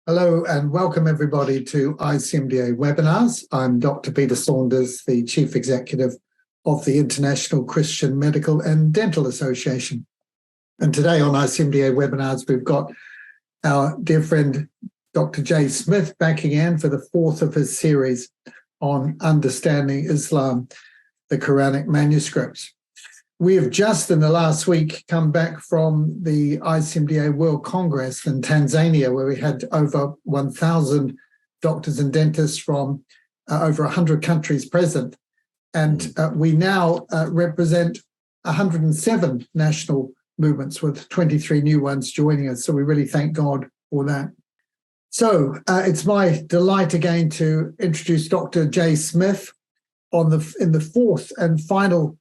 Hello and welcome everybody to ICMDA webinars. I'm Dr. Peter Saunders, the Chief Executive of the International Christian Medical and Dental Association. And today on ICMDA webinars, we've got our dear friend, Dr. Jay Smith, back again for the fourth of his series on understanding Islam, the Qur'anic manuscripts. We have just in the last week come back from the ICMDA World Congress in Tanzania, where we had over 1,000 doctors and dentists from over 100 countries present. And we now represent 107 national movements with 23 new ones joining us. So we really thank God for that. So it's my delight again to introduce Dr. Jay Smith in the fourth and final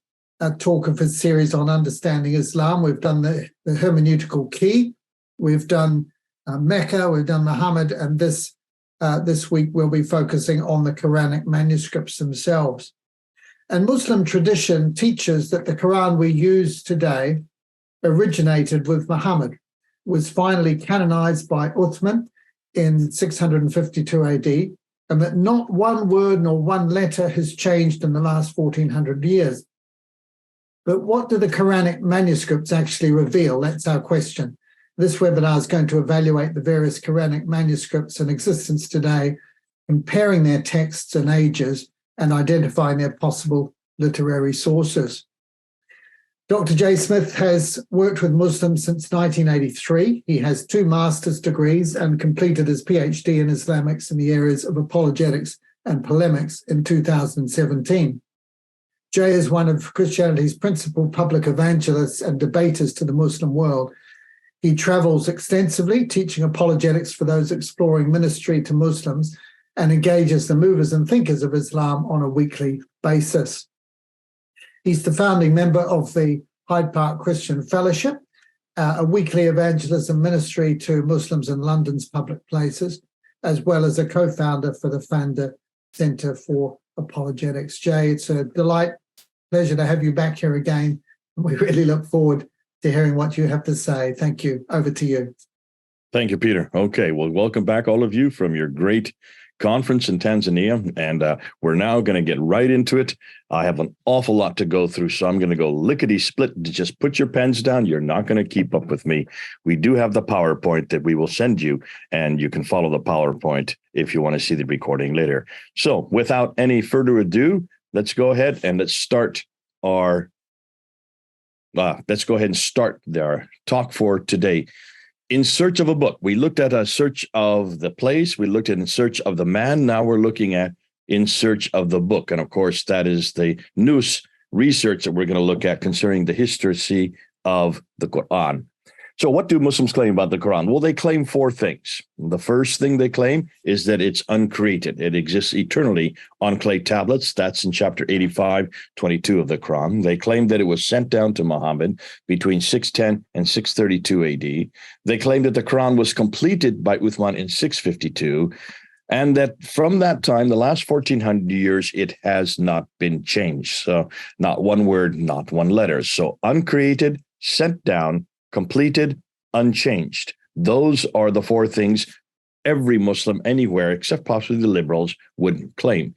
talk of his series on understanding Islam. We've done the hermeneutical key, we've done Mecca, we've done Muhammad, and this week we'll be focusing on the Quranic manuscripts themselves. And Muslim tradition teaches that the Quran we use today originated with Muhammad, was finally canonized by Uthman in 652 AD, and that not one word nor one letter has changed in the last 1400 years. But what do the Quranic manuscripts actually reveal? That's our question. This webinar is going to evaluate the various Quranic manuscripts in existence today, comparing their texts and ages, and identifying their possible literary sources. Dr. Jay Smith has worked with Muslims since 1983. He has 2 master's degrees and completed his PhD in Islamics in the areas of apologetics and polemics in 2017. Jay is one of Christianity's principal public evangelists and debaters to the Muslim world. He travels extensively, teaching apologetics for those exploring ministry to Muslims, and engages the movers and thinkers of Islam on a weekly basis. He's the founding member of the Hyde Park Christian Fellowship, a weekly evangelism ministry to Muslims in London's public places, as well as a co-founder for the Fanda Centre for Apologetics. Jay, it's a pleasure to have you back here again. We really look forward to hearing what you have to say. Thank you. Over to you. Thank you, Peter. Okay, well, welcome back, all of you, from your great conference in Tanzania, and we're now going to get right into it. I have an awful lot to go through, so I'm going to go lickety-split. Just put your pens down. You're not going to keep up with me. We do have the PowerPoint that we will send you, and you can follow the PowerPoint if you want to see the recording later. So without any further ado, let's go ahead and start our talk for today. In search of a book, we looked at a search of the place, we looked at in search of the man, now we're looking at in search of the book. And of course, that is the newest research that we're going to look at concerning the history of the Quran. So what do Muslims claim about the Quran? Well, they claim 4 things. The first thing they claim is that it's uncreated. It exists eternally on clay tablets. That's in chapter 85, 22 of the Quran. They claim that it was sent down to Muhammad between 610 and 632 AD. They claim that the Quran was completed by Uthman in 652, and that from that time, the last 1400 years, it has not been changed. So not one word, not one letter. So uncreated, sent down, completed, unchanged. Those are the 4 things every Muslim anywhere, except possibly the liberals, would claim.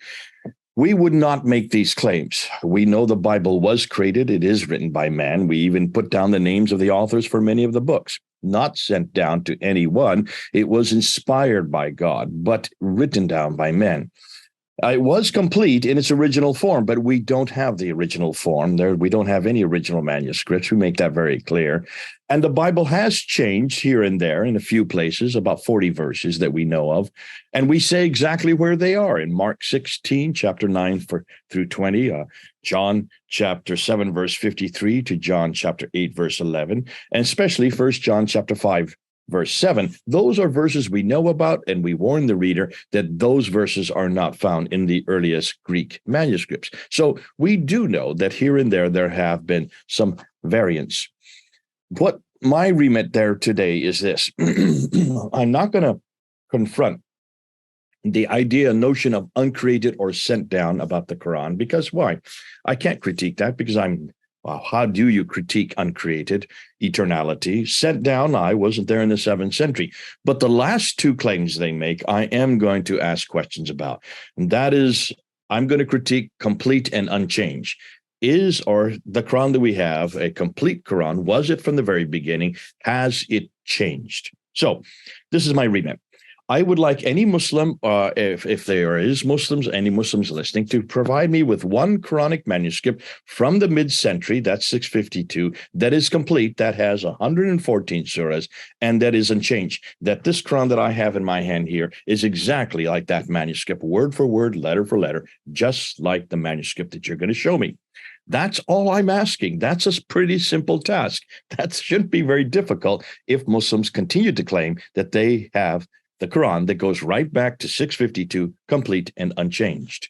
We would not make these claims. We know the Bible was created. It is written by man. We even put down the names of the authors for many of the books. Not sent down to anyone. It was inspired by God, but written down by men. It was complete in its original form, but we don't have the original form. We don't have any original manuscripts. We make that very clear. And the Bible has changed here and there in a few places, about 40 verses that we know of. And we say exactly where they are in Mark 16, chapter 9 through 20, John chapter 7, verse 53 to John chapter 8, verse 11, and especially 1 John chapter 5, verse 7. Those are verses we know about, and we warn the reader that those verses are not found in the earliest Greek manuscripts. So we do know that here and there have been some variants. What my remit there today is this. I'm not going to confront the notion of uncreated or sent down about the Quran, because why? I can't critique that because I'm Wow, how do you critique uncreated eternality? Set down, I wasn't there in the 7th century. But the last two claims they make, I am going to ask questions about. And that is, I'm going to critique complete and unchanged. Is or the Quran that we have a complete Quran? Was it from the very beginning? Has it changed? So this is my remit. I would like any Muslim, if there is Muslims, any Muslims listening, to provide me with one Quranic manuscript from the mid-century, that's 652, that is complete, that has 114 surahs, and that is unchanged. That this Quran that I have in my hand here is exactly like that manuscript, word for word, letter for letter, just like the manuscript that you're going to show me. That's all I'm asking. That's a pretty simple task. That shouldn't be very difficult if Muslims continue to claim that they have the Quran that goes right back to 652, complete and unchanged.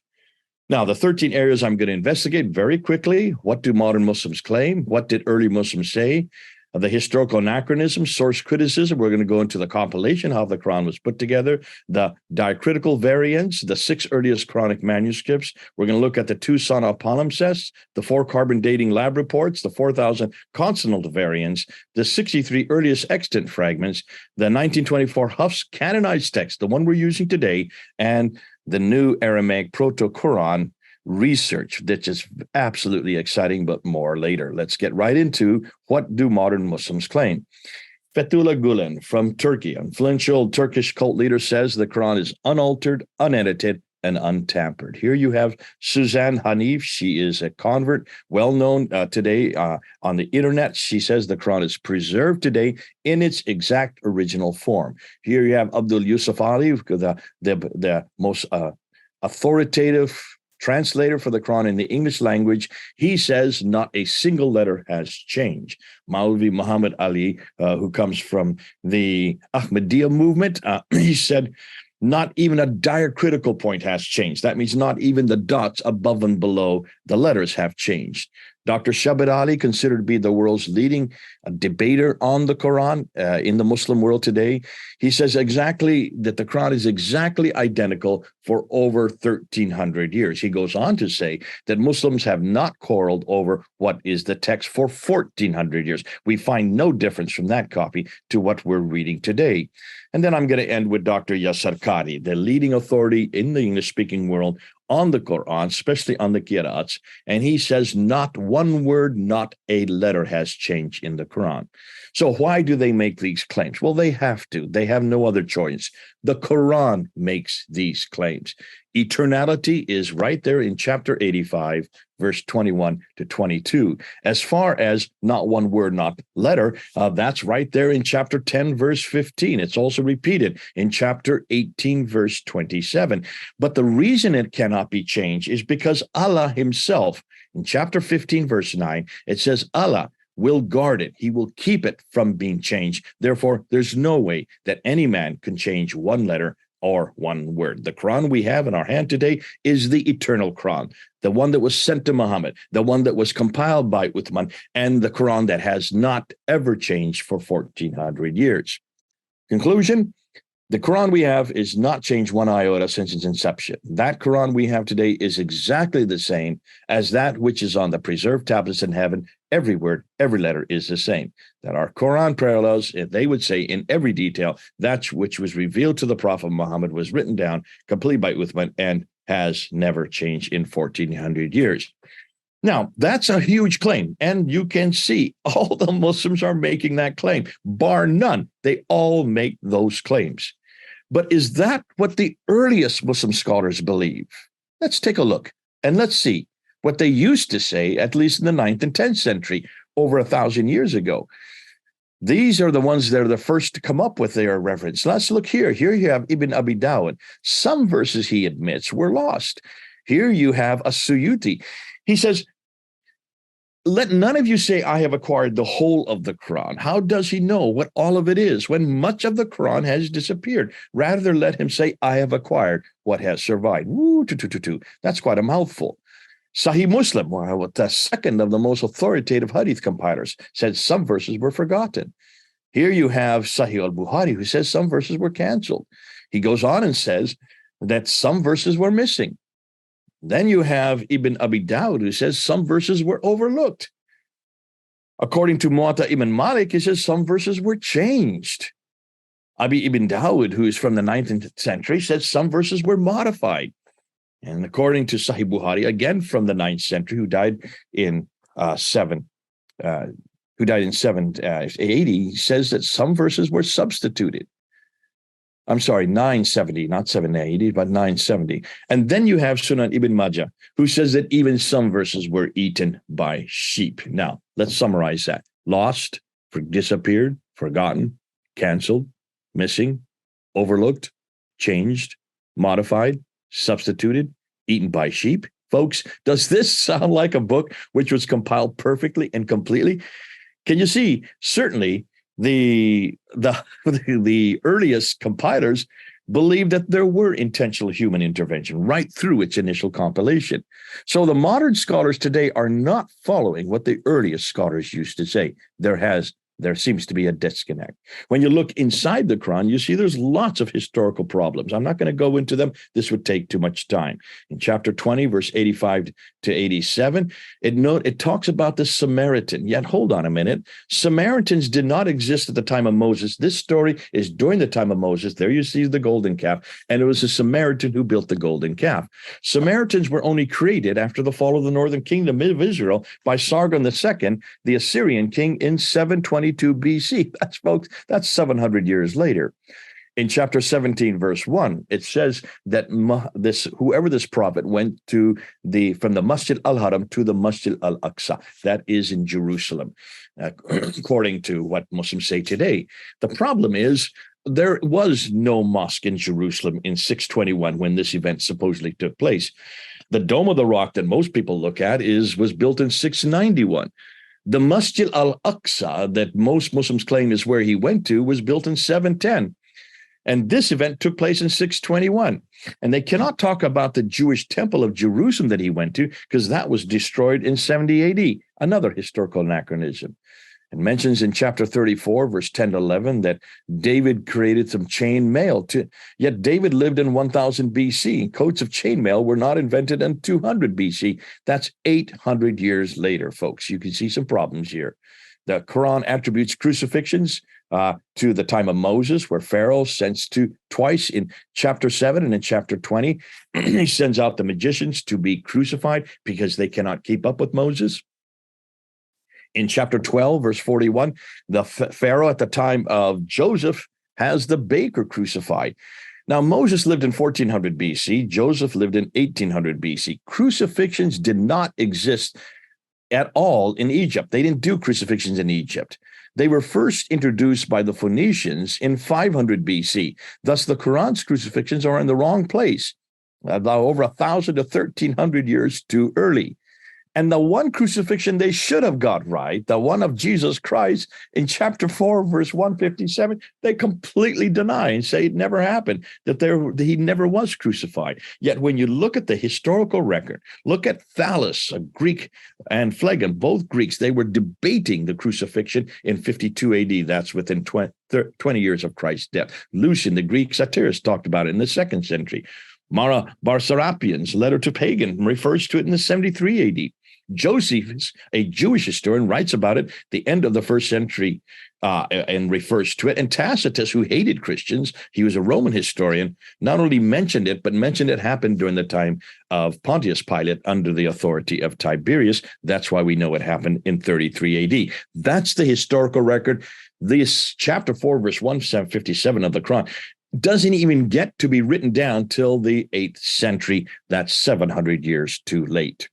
Now, the 13 areas I'm going to investigate very quickly. What do modern Muslims claim? What did early Muslims say? The historical anachronism, source criticism. We're going to go into the compilation, how the Quran was put together, the diacritical variants, the 6 earliest Quranic manuscripts. We're going to look at the 2 Sana palimpsests, the 4 carbon dating lab reports, the 4,000 consonant variants, the 63 earliest extant fragments, the 1924 Huff's canonized text, the one we're using today, and the new Aramaic Proto-Quran research. That's just absolutely exciting, but more later. Let's get right into what do modern Muslims claim. Fethullah Gulen from Turkey, influential Turkish cult leader, says the Quran is unaltered, unedited, and untampered. Here you have Suzanne Hanif. She is a convert, well-known today on the internet. She says the Quran is preserved today in its exact original form. Here you have Abdul Yusuf Ali, the most authoritative translator for the Quran in the English language. He says not a single letter has changed. Maulvi Muhammad Ali, who comes from the Ahmadiyya movement, he said not even a diacritical point has changed. That means not even the dots above and below the letters have changed. Dr. Shabbat Ali, considered to be the world's leading debater on the Quran in the Muslim world today, he says exactly that the Quran is exactly identical for over 1,300 years. He goes on to say that Muslims have not quarreled over what is the text for 1,400 years. We find no difference from that copy to what we're reading today. And then I'm going to end with Dr. Yasser Qadi, the leading authority in the English-speaking world on the Quran, especially on the Qira'ats, and he says not one word, not a letter has changed in the Quran. So why do they make these claims? Well, they have to. They have no other choice. The Quran makes these claims. Eternality is right there in chapter 85, verse 21 to 22. As far as not one word, not letter, that's right there in chapter 10, verse 15. It's also repeated in chapter 18, verse 27. But the reason it cannot be changed is because Allah himself, in chapter 15, verse 9, it says Allah will guard it. He will keep it from being changed. Therefore, there's no way that any man can change one letter or one word. The Quran we have in our hand today is the eternal Quran, the one that was sent to Muhammad, the one that was compiled by Uthman, and the Quran that has not ever changed for 1,400 years. Conclusion, the Quran we have is not changed one iota since its inception. That Quran we have today is exactly the same as that which is on the preserved tablets in heaven. Every word, every letter is the same. That our Quran parallels, they would say in every detail, that which was revealed to the Prophet Muhammad was written down completely by Uthman and has never changed in 1,400 years. Now, that's a huge claim, and you can see all the Muslims are making that claim, bar none. They all make those claims. But is that what the earliest Muslim scholars believe? Let's take a look, and let's see what they used to say, at least in the 9th and 10th century, over 1,000 years ago. These are the ones that are the first to come up with their reference. Let's look here. Here you have Ibn Abi Dawud. Some verses, he admits, were lost. Here you have a Suyuti. He says, let none of you say, I have acquired the whole of the Quran. How does he know what all of it is when much of the Quran has disappeared? Rather, let him say, I have acquired what has survived. That's quite a mouthful. Sahih Muslim, the second of the most authoritative hadith compilers, said some verses were forgotten. Here you have Sahih al-Bukhari, who says some verses were canceled. He goes on and says that some verses were missing. Then you have Ibn Abi Dawud, who says some verses were overlooked. According to Muwatta ibn Malik, it says some verses were changed. Abi ibn Dawud, who is from the 19th century, says some verses were modified. And according to Sahih Bukhari, again from the 9th century, who died in 780, says that some verses were substituted. I'm sorry, 970, not 780, but 970. And then you have Sunan ibn Majah, who says that even some verses were eaten by sheep. Now, let's summarize that. Lost, disappeared, forgotten, canceled, missing, overlooked, changed, modified, substituted, eaten by sheep. Folks, does this sound like a book which was compiled perfectly and completely? Can you see? Certainly, the earliest compilers believed that there were intentional human intervention right through its initial compilation. So the modern scholars today are not following what the earliest scholars used to say. There seems to be a disconnect. When you look inside the Quran, you see there's lots of historical problems. I'm not going to go into them. This would take too much time. In chapter 20, verse 85 to 87, it talks about the Samaritan. Yet, hold on a minute. Samaritans did not exist at the time of Moses. This story is during the time of Moses. There you see the golden calf, and it was a Samaritan who built the golden calf. Samaritans were only created after the fall of the northern kingdom of Israel by Sargon II, the Assyrian king, in 722 BC. That's 700 years later. In chapter 17, verse 1, it says that whoever this prophet went to from the Masjid al-Haram to the Masjid al-Aqsa, that is in Jerusalem, according to what Muslims say today. The problem is there was no mosque in Jerusalem in 621 when this event supposedly took place. The Dome of the Rock that most people look at was built in 691. The Masjid al-Aqsa that most Muslims claim is where he went to was built in 710. And this event took place in 621. And they cannot talk about the Jewish temple of Jerusalem that he went to because that was destroyed in 70 AD, another historical anachronism. It mentions in chapter 34, verse 10 to 11, that David created some chain mail. Yet David lived in 1000 BC. Coats of chain mail were not invented in 200 BC. That's 800 years later, folks. You can see some problems here. The Quran attributes crucifixions to the time of Moses, where Pharaoh sends twice in chapter 7 and in chapter 20. He sends out the magicians to be crucified because they cannot keep up with Moses. In chapter 12, verse 41, the Pharaoh at the time of Joseph has the baker crucified. Now, Moses lived in 1400 BC. Joseph lived in 1800 BC. Crucifixions did not exist at all in Egypt. They didn't do crucifixions in Egypt. They were first introduced by the Phoenicians in 500 BC. Thus, the Quran's crucifixions are in the wrong place, over 1,000 to 1,300 years too early. And the one crucifixion they should have got right, the one of Jesus Christ, in chapter 4, verse 157, they completely deny and say it never happened, that he never was crucified. Yet when you look at the historical record, look at Thales, a Greek, and Phlegon, both Greeks, they were debating the crucifixion in 52 AD. That's within 20 years of Christ's death. Lucian, the Greek satirist, talked about it in the 2nd century. Mara Barsarapian's letter to Pagan refers to it in the 73 AD. Josephus, a Jewish historian, writes about it the end of the 1st century and refers to it. And Tacitus, who hated Christians, he was a Roman historian, not only mentioned it, but mentioned it happened during the time of Pontius Pilate under the authority of Tiberius. That's why we know it happened in 33 AD. That's the historical record. This chapter 4, verse 157 of the Quran doesn't even get to be written down till the 8th century. That's 700 years too late.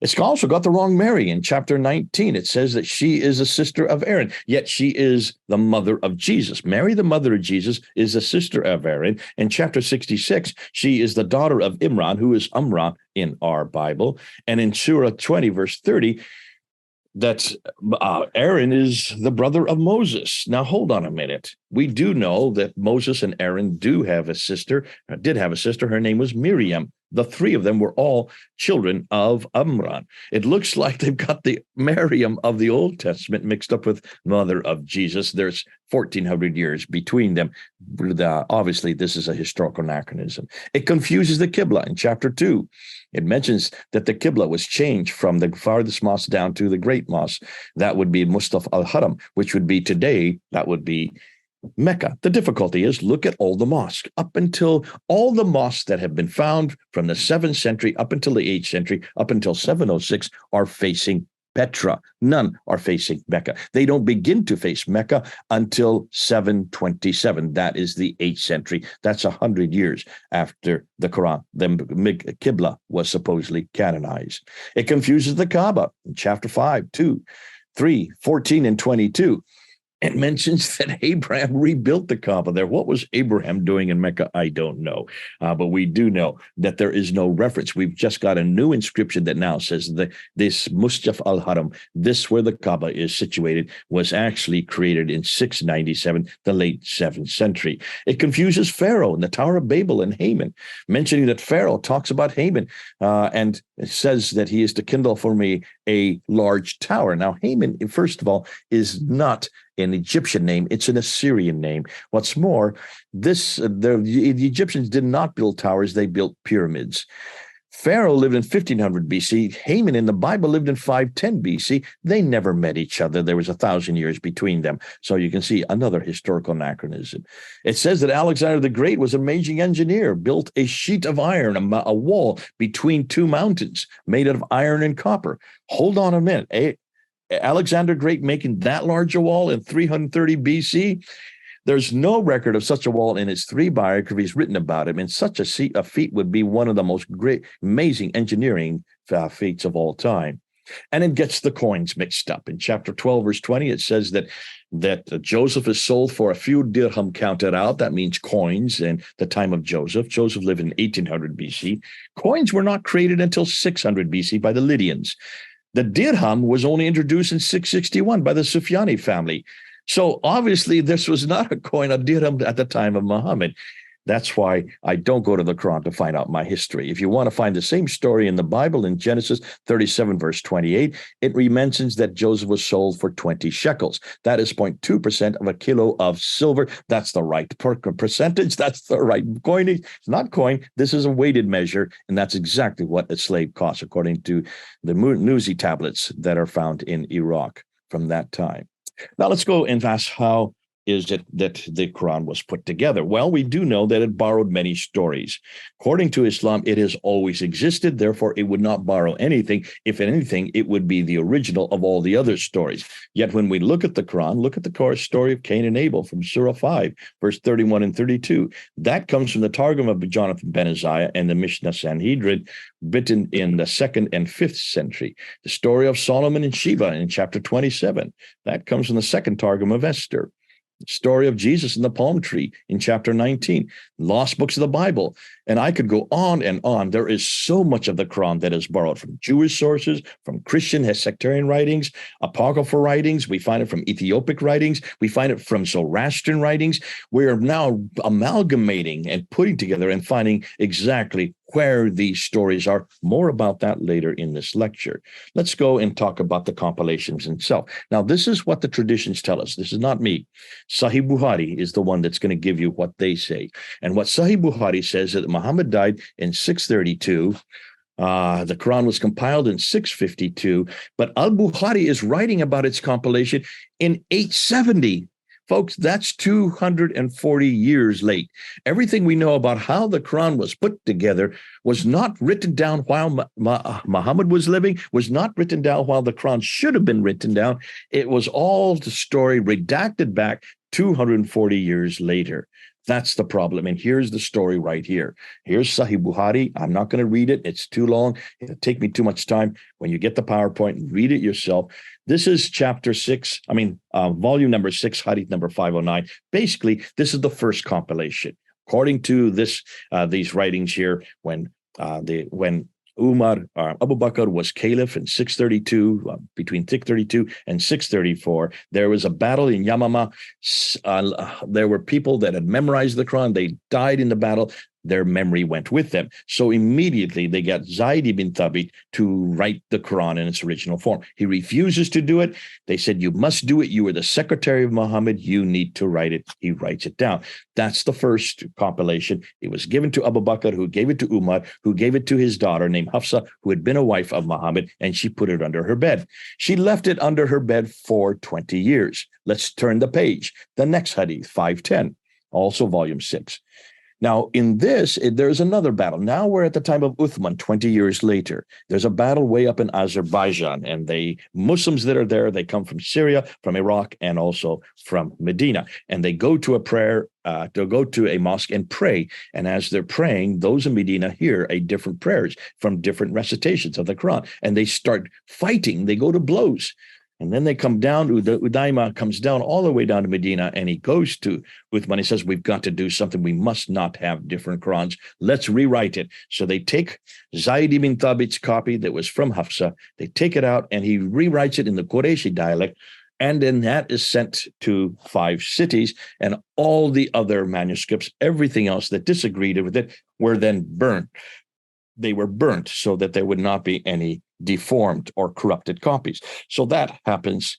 It's also got the wrong Mary. In chapter 19, it says that she is a sister of Aaron, yet she is the mother of Jesus. Mary, the mother of Jesus, is a sister of Aaron. In chapter 66, she is the daughter of Imran, who is Umrah in our Bible. And in Surah 20, verse 30, that Aaron is the brother of Moses. Now, hold on a minute. We do know that Moses and Aaron did have a sister. Her name was Miriam. The three of them were all children of Amram. It looks like they've got the Miriam of the Old Testament mixed up with mother of Jesus. There's 1,400 years between them. Obviously, this is a historical anachronism. It confuses the Qibla in chapter 2. It mentions that the Qibla was changed from the farthest mosque down to the Great Mosque. That would be Mustafa al-Haram, which would be today, that would be Mecca. The difficulty is, look at all the mosques. Up until all the mosques that have been found from the 7th century up until the 8th century, up until 706, are facing Petra. None are facing Mecca. They don't begin to face Mecca until 727. That is the 8th century. That's 100 years after the Quran. The Qibla was supposedly canonized. It confuses the Kaaba in chapter 5, 2, 3, 14, and 22. It mentions that Abraham rebuilt the Kaaba there. What was Abraham doing in Mecca? I don't know. But we do know that there is no reference. We've just got a new inscription that now says that this Mustafa al-Haram, this where the Kaaba is situated, was actually created in 697, the late 7th century. It confuses Pharaoh in the Tower of Babel and Haman, mentioning that Pharaoh talks about Haman and it says that he is to kindle for me a large tower. Now, Haman, first of all, is not an Egyptian name. It's an Assyrian name. What's more, the Egyptians did not build towers. They built pyramids. Pharaoh lived in 1500 BC. Haman in the Bible lived in 510 BC. They never met each other. There was 1,000 years between them. So you can see another historical anachronism. It says that Alexander the Great was an amazing engineer, built a sheet of iron, a wall between two mountains made out of iron and copper. Hold on a minute. Alexander Great making that large a wall in 330 BC? There's no record of such a wall in his 3 biographies written about him, and such a feat would be one of the most great, amazing engineering feats of all time. And it gets the coins mixed up. In chapter 12, verse 20, it says that Joseph is sold for a few dirham counted out. That means coins in the time of Joseph. Joseph lived in 1800 BC. Coins were not created until 600 BC by the Lydians. The dirham was only introduced in 661 by the Sufyani family. So obviously this was not a coin, a dirham at the time of Muhammad. That's why I don't go to the Quran to find out my history. If you want to find the same story in the Bible, in Genesis 37, verse 28, it mentions that Joseph was sold for 20 shekels. That is 0.2% of a kilo of silver. That's the right percentage. That's the right coinage. It's not coin. This is a weighted measure, and that's exactly what a slave costs, according to the Nuzi tablets that are found in Iraq from that time. Now let's go and ask, how is it that the Quran was put together? Well, we do know that it borrowed many stories. According to Islam, it has always existed. Therefore, it would not borrow anything. If anything, it would be the original of all the other stories. Yet when we look at the Quran, look at the story of Cain and Abel from Surah 5, verse 31 and 32. That comes from the Targum of Jonathan ben Uzziah and the Mishnah Sanhedrin, written in the 2nd and 5th century. The story of Solomon and Sheba in chapter 27. That comes from the 2nd Targum of Esther. The story of Jesus and the palm tree in chapter 19, lost books of the Bible. And I could go on and on. There is so much of the Quran that is borrowed from Jewish sources, from Christian sectarian writings, apocryphal writings. We find it from Ethiopic writings. We find it from Zoroastrian writings. We are now amalgamating and putting together and finding exactly where these stories are. More about that later in this lecture. Let's go and talk about the compilations itself. Now, this is what the traditions tell us. This is not me. Sahih Bukhari is the one that's going to give you what they say. And what Sahih Bukhari says is that Muhammad died in 632. The Quran was compiled in 652, but Al-Bukhari is writing about its compilation in 870. Folks, that's 240 years late. Everything we know about how the Quran was put together was not written down while Muhammad was living, was not written down while the Quran should have been written down. It was all the story redacted back 240 years later. That's the problem. And here's the story right here. Here's Sahih Bukhari. I'm not going to read it. It's too long. It'll take me too much time. When you get the PowerPoint, read it yourself. This is volume number 6, hadith number 509. Basically, this is the first compilation. According to these writings here, when Umar, Abu Bakr was caliph in 632, between 632 and 634. There was a battle in Yamama. There were people that had memorized the Quran. They died in the battle. their memory went with them. So immediately they got Zayd ibn Thabit to write the Quran in its original form. He refuses to do it. They said, you must do it. You are the secretary of Muhammad. You need to write it. He writes it down. That's the first compilation. It was given to Abu Bakr, who gave it to Umar, who gave it to his daughter named Hafsa, who had been a wife of Muhammad, and she put it under her bed. She left it under her bed for 20 years. Let's turn the page. The next hadith, 510, also volume 6. Now, in this, there's another battle. Now we're at the time of Uthman, 20 years later. There's a battle way up in Azerbaijan, and the Muslims that are there, they come from Syria, from Iraq, and also from Medina. And they go to a mosque and pray. And as they're praying, those in Medina hear different prayers from different recitations of the Quran. And they start fighting. They go to blows. And then they come down, Udayma comes down all the way down to Medina, and he goes to Uthman. He says, we've got to do something. We must not have different Qurans. Let's rewrite it. So they take Zayd ibn Thabit's copy that was from Hafsa. They take it out, and he rewrites it in the Qurayshi dialect. And then that is sent to 5 cities, and all the other manuscripts, everything else that disagreed with it, were then burnt. They were burnt so that there would not be any deformed or corrupted copies. So that happens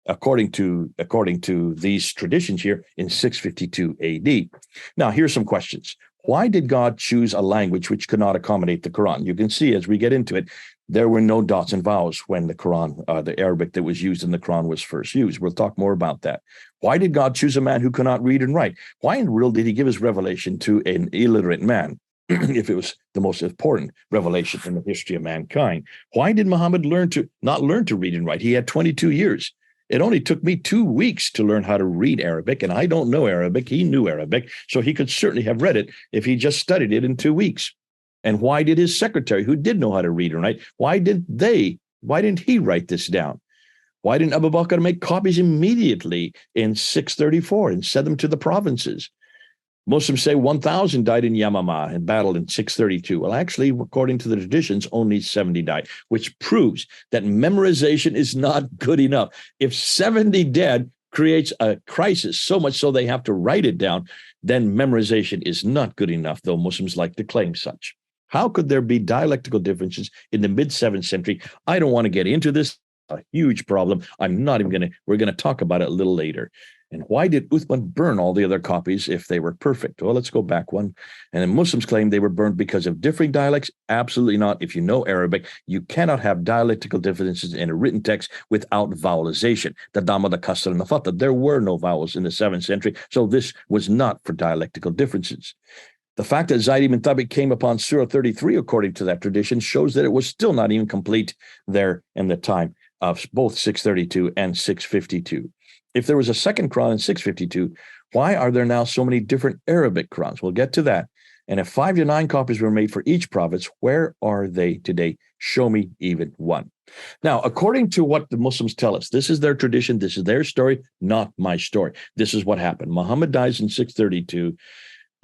according to these traditions here in 652 AD. Now, here's some questions. Why did God choose a language which could not accommodate the Quran? You can see as we get into it, there were no dots and vowels when the Quran, the Arabic that was used in the Quran was first used. We'll talk more about that. Why did God choose a man who could not read and write? Why in the world did he give his revelation to an illiterate man? If it was the most important revelation in the history of mankind? Why did Muhammad not learn to read and write? He had 22 years. It only took me 2 weeks to learn how to read Arabic, and I don't know Arabic. He knew Arabic, so he could certainly have read it if he just studied it in 2 weeks. And why did his secretary, who did know how to read and write, why didn't he write this down? Why didn't Abu Bakr make copies immediately in 634 and send them to the provinces? Muslims say 1,000 died in Yamama and battled in 632. Well, actually, according to the traditions, only 70 died, which proves that memorization is not good enough. If 70 dead creates a crisis, so much so they have to write it down, then memorization is not good enough, though Muslims like to claim such. How could there be dialectical differences in the mid-7th century? I don't want to get into this. A huge problem. We're going to talk about it a little later. And why did Uthman burn all the other copies if they were perfect? Well, let's go back one. And then Muslims claim they were burned because of differing dialects. Absolutely not. If you know Arabic, you cannot have dialectical differences in a written text without vowelization. The Dhamma, the Kasra, and the Fatha. There were no vowels in the 7th century, so this was not for dialectical differences. The fact that Zayd ibn Thabit came upon Surah 33, according to that tradition, shows that it was still not even complete there in the time of both 632 and 652. If there was a second Quran in 652, why are there now so many different Arabic Qurans? We'll get to that. And if 5 to 9 copies were made for each province, where are they today? Show me even one. Now, according to what the Muslims tell us, this is their tradition, this is their story, not my story. This is what happened. Muhammad dies in 632.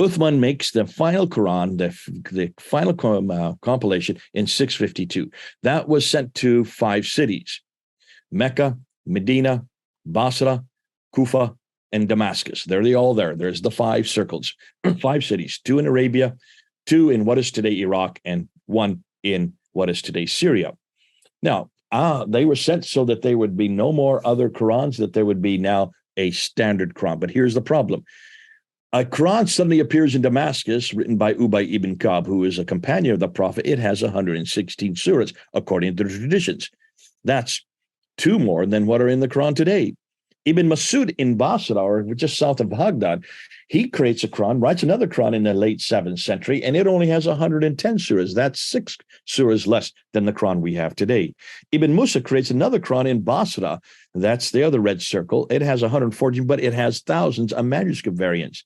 Uthman makes the final Quran, the final compilation in 652. That was sent to 5 cities: Mecca, Medina, Basra, Kufa, and Damascus. They're all there. There's the 5 circles, 5 cities, 2 in Arabia, 2 in what is today Iraq, and 1 in what is today Syria. Now, they were sent so that there would be no more other Qurans, that there would be now a standard Quran. But here's the problem. A Quran suddenly appears in Damascus, written by Ubay ibn Ka'b, who is a companion of the Prophet. It has 116 surahs, according to the traditions. That's 2 more than what are in the Quran today. Ibn Masud in Basra, or just south of Baghdad, he creates a Quran, writes another Quran in the late 7th century, and it only has 110 surahs. That's 6 surahs less than the Quran we have today. Ibn Musa creates another Quran in Basra. That's the other red circle. It has 114, but it has thousands of manuscript variants.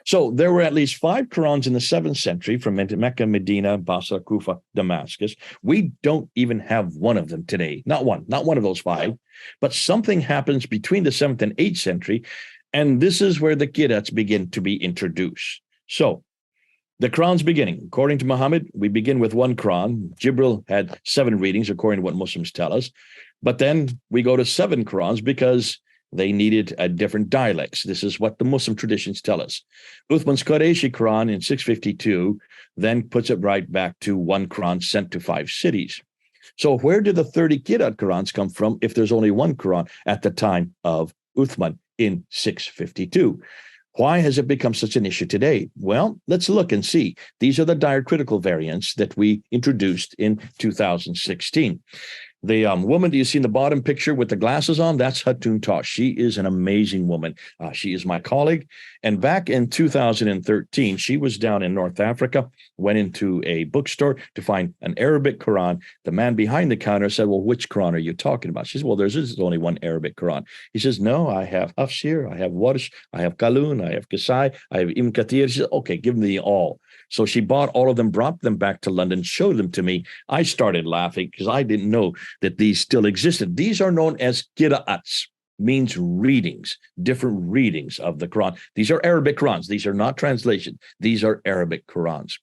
So there were at least 5 Qurans in the 7th century from Mecca, Medina, Basra, Kufa, Damascus. We don't even have one of them today. Not one of those 5. But something happens between the 7th and 8th century, and this is where the qira'ats begin to be introduced. So the Quran's beginning. According to Muhammad, we begin with 1 Quran. Jibril had 7 readings, according to what Muslims tell us. But then we go to 7 Qurans because They needed different dialects. This is what the Muslim traditions tell us. Uthman's Qureshi Quran in 652 then puts it right back to one Quran sent to 5 cities. So where did the 30 Qirat Qurans come from if there's only one Quran at the time of Uthman in 652? Why has it become such an issue today? Well, let's look and see. These are the diacritical variants that we introduced in 2016. The woman you see in the bottom picture with the glasses on, that's Hatun Tosh. She is an amazing woman. She is my colleague. And back in 2013, she was down in North Africa, went into a bookstore to find an Arabic Quran. The man behind the counter said, well, which Quran are you talking about? She said, well, there's only one Arabic Quran. He says, no, I have Hafsir, I have Warsh, I have Kalun, I have Kisai, I have Ibn Kathir. She said, okay, give me all. So she bought all of them, brought them back to London, showed them to me. I started laughing because I didn't know that these still existed. These are known as qira'ats, means readings, different readings of the Quran. These are Arabic Qurans. These are not translations. These are Arabic Qurans.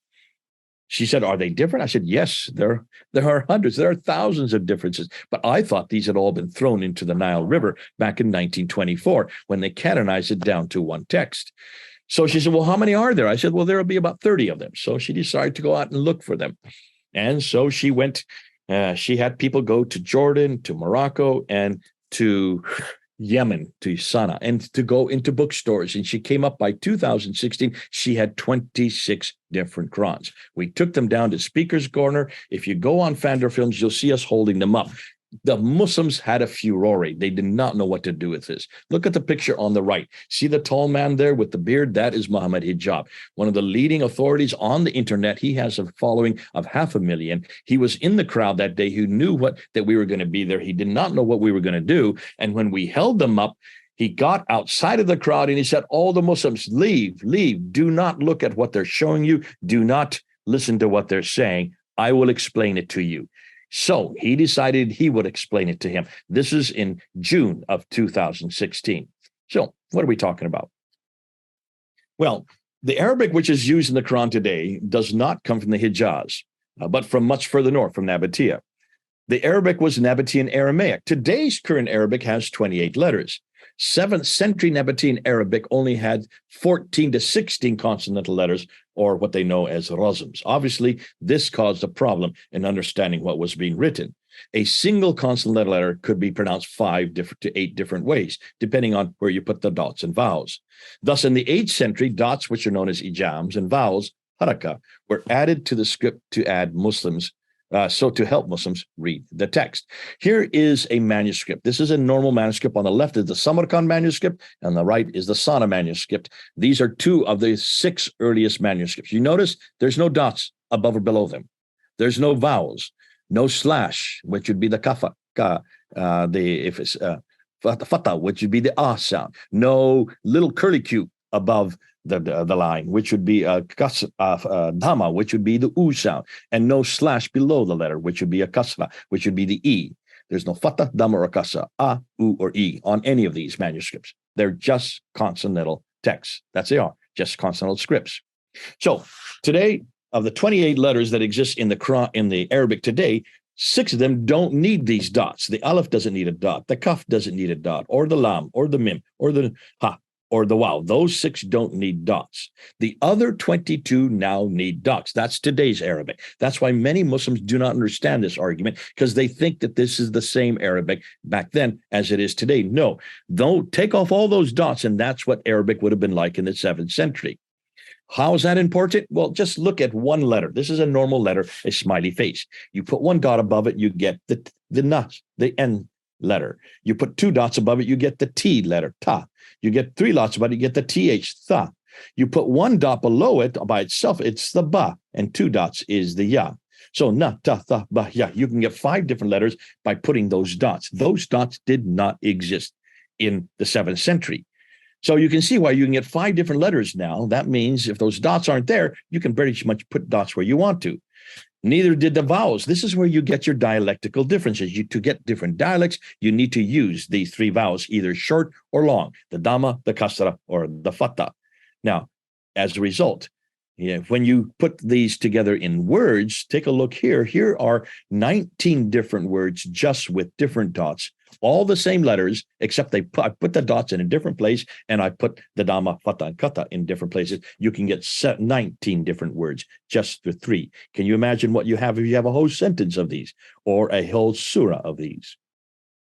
She said, are they different? I said, yes, there are hundreds. There are thousands of differences. But I thought these had all been thrown into the Nile River back in 1924 when they canonized it down to one text. So she said, well, how many are there? I said, well, there will be about 30 of them. So she decided to go out and look for them. And so she went, she had people go to Jordan, to Morocco, and to Yemen, to Sana'a, and to go into bookstores. And she came up by 2016, she had 26 different Qurans. We took them down to Speaker's Corner. If you go on Fandor Films, you'll see us holding them up. The Muslims had a furore. They did not know what to do with this. Look at the picture on the right. See the tall man there with the beard? That is Muhammad Hijab, one of the leading authorities on the internet. He has a following of 500,000. He was in the crowd that day who knew that we were going to be there. He did not know what we were going to do. And when we held them up, he got outside of the crowd and he said, all the Muslims, leave. Do not look at what they're showing you. Do not listen to what they're saying. I will explain it to you. So he decided he would explain it to him. This is in June of 2016. So what are we talking about? Well, the Arabic which is used in the Quran today does not come from the Hijaz, but from much further north, from Nabatea. The Arabic was Nabatean Aramaic. Today's current Arabic has 28 letters. 7th century Nabatean Arabic only had 14 to 16 consonantal letters, or what they know as rasms. Obviously, this caused a problem in understanding what was being written. A single consonant letter could be pronounced 5 to 8 different ways, depending on where you put the dots and vowels. Thus, in the 8th century, dots, which are known as ijams, and vowels, haraka, were added to the script to help Muslims read the text. Here is a manuscript. This is a normal manuscript. On the left is the Samarkand manuscript, and on the right is the Sana'a manuscript. These are 2 of the 6 earliest manuscripts. You notice there's no dots above or below them. There's no vowels, no slash, which would be the kafa, fata, which would be the ah sound. No little curlicue above the line, which would be a dhamma, which would be the u sound, and no slash below the letter, which would be a kasra, which would be the e. There's no fatha, dhamma, or kasra, a, u, or e on any of these manuscripts. They're just consonantal texts. That's they are, just consonantal scripts. So today, of the 28 letters that exist in the Quran, in the Arabic today, 6 of them don't need these dots. The aleph doesn't need a dot. The kaf doesn't need a dot, or the lam, or the mim, or the ha, or the wow. Those 6 don't need dots. The other 22 now need dots. That's today's Arabic. That's why many Muslims do not understand this argument, because they think that this is the same Arabic back then as it is today. No, don't take off all those dots, and that's what Arabic would have been like in the 7th century. How is that important? Well, just look at one letter. This is a normal letter, a smiley face. You put 1 dot above it, you get the N letter. You put 2 dots above it, you get the T letter, ta. You get 3 dots above it, you get the TH, tha. You put 1 dot below it by itself, it's the ba, and 2 dots is the ya. So na, ta, tha, ba, ya. You can get 5 different letters by putting those dots. Those dots did not exist in the 7th century. So you can see why you can get 5 different letters now. That means if those dots aren't there, you can pretty much put dots where you want to. Neither did the vowels. This is where you get your dialectical differences. To get different dialects, you need to use these 3 vowels, either short or long, the dhamma, the kasra, or the fatha. Now, as a result, when you put these together in words, take a look here. Here are 19 different words just with different dots all the same letters, except I put the dots in a different place, and I put the dhamma, fatha, and katha in different places. You can get 19 different words just with 3. Can you imagine what you have if you have a whole sentence of these, or a whole surah of these?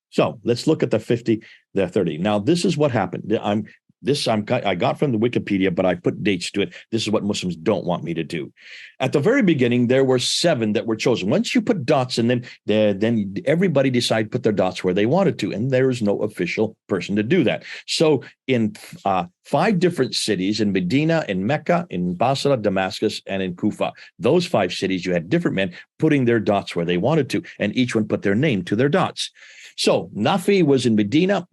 So let's look at the 50, the 30. Now, this is what happened. I got from the Wikipedia, but I put dates to it. This is what Muslims don't want me to do. At the very beginning, there were 7 that were chosen. Once you put dots in, then everybody decided to put their dots where they wanted to, and there is no official person to do that. So in 5 different cities, in Medina, in Mecca, in Basra, Damascus, and in Kufa, those 5 cities, you had different men putting their dots where they wanted to, and each one put their name to their dots. So Nafi was in Medina,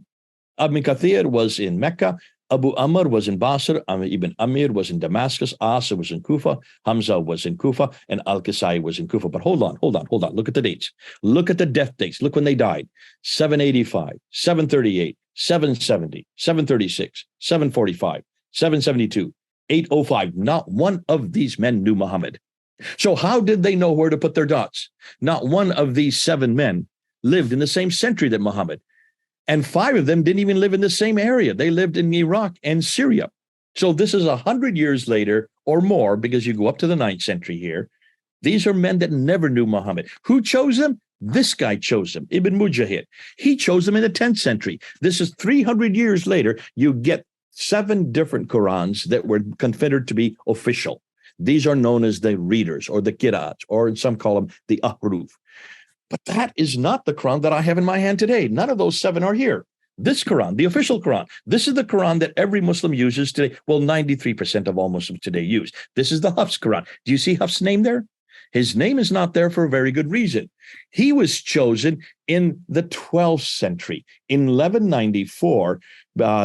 Ibn Kathir was in Mecca, Abu Amr was in Basra, Ibn Amir was in Damascus, Asa was in Kufa, Hamza was in Kufa, and Al-Kisai was in Kufa. But hold on. Look at the dates. Look at the death dates. Look when they died. 785, 738, 770, 736, 745, 772, 805. Not one of these men knew Muhammad. So how did they know where to put their dots? Not one of these 7 men lived in the same century that Muhammad. And 5 of them didn't even live in the same area. They lived in Iraq and Syria. So this is 100 years later or more, because you go up to the 9th century here. These are men that never knew Muhammad. Who chose them? This guy chose them, Ibn Mujahid. He chose them in the 10th century. This is 300 years later. You get 7 different Qurans that were considered to be official. These are known as the readers, or the qira'ats, or some call them the ahruf. But that is not the Quran that I have in my hand today. None of those 7 are here. This Quran, the official Quran, this is the Quran that every Muslim uses today. Well, 93% of all Muslims today use. This is the Hafs Quran. Do you see Hafs' name there? His name is not there for a very good reason. He was chosen in the 12th century. In 1194,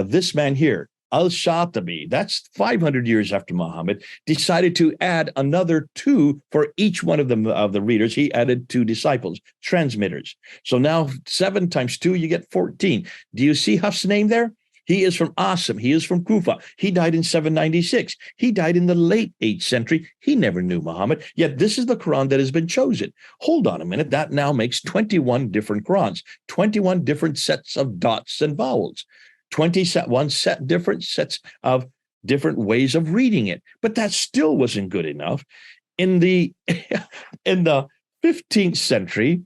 this man here, Al-Shatibi, that's 500 years after Muhammad, decided to add another 2 for each one of the readers. He added 2 disciples, transmitters. So now 7 times 2, you get 14. Do you see Hafs' name there? He is from Asim. He is from Kufa. He died in 796. He died in the late 8th century. He never knew Muhammad. Yet this is the Quran that has been chosen. Hold on a minute. That now makes 21 different Qurans, 21 different sets of dots and vowels. 21 different sets of different ways of reading it. But that still wasn't good enough. In the 15th century,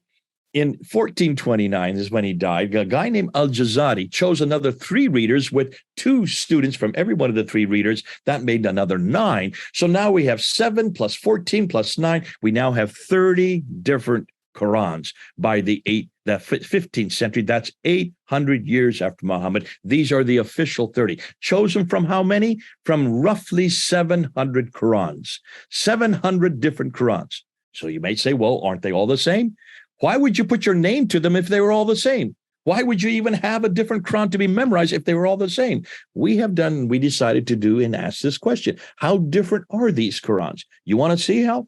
in 1429 is when he died, a guy named Al-Jazari chose another 3 readers with 2 students from every one of the 3 readers. That made another 9. So now we have 7 plus 14 plus 9. We now have 30 different Qurans by the 15th century. That's 800 years after Muhammad. These are the official 30. Chosen from how many? From roughly 700 Qurans. 700 different Qurans. So you may say, well, aren't they all the same? Why would you put your name to them if they were all the same? Why would you even have a different Quran to be memorized if they were all the same? We decided to do and ask this question. How different are these Qurans? You want to see how?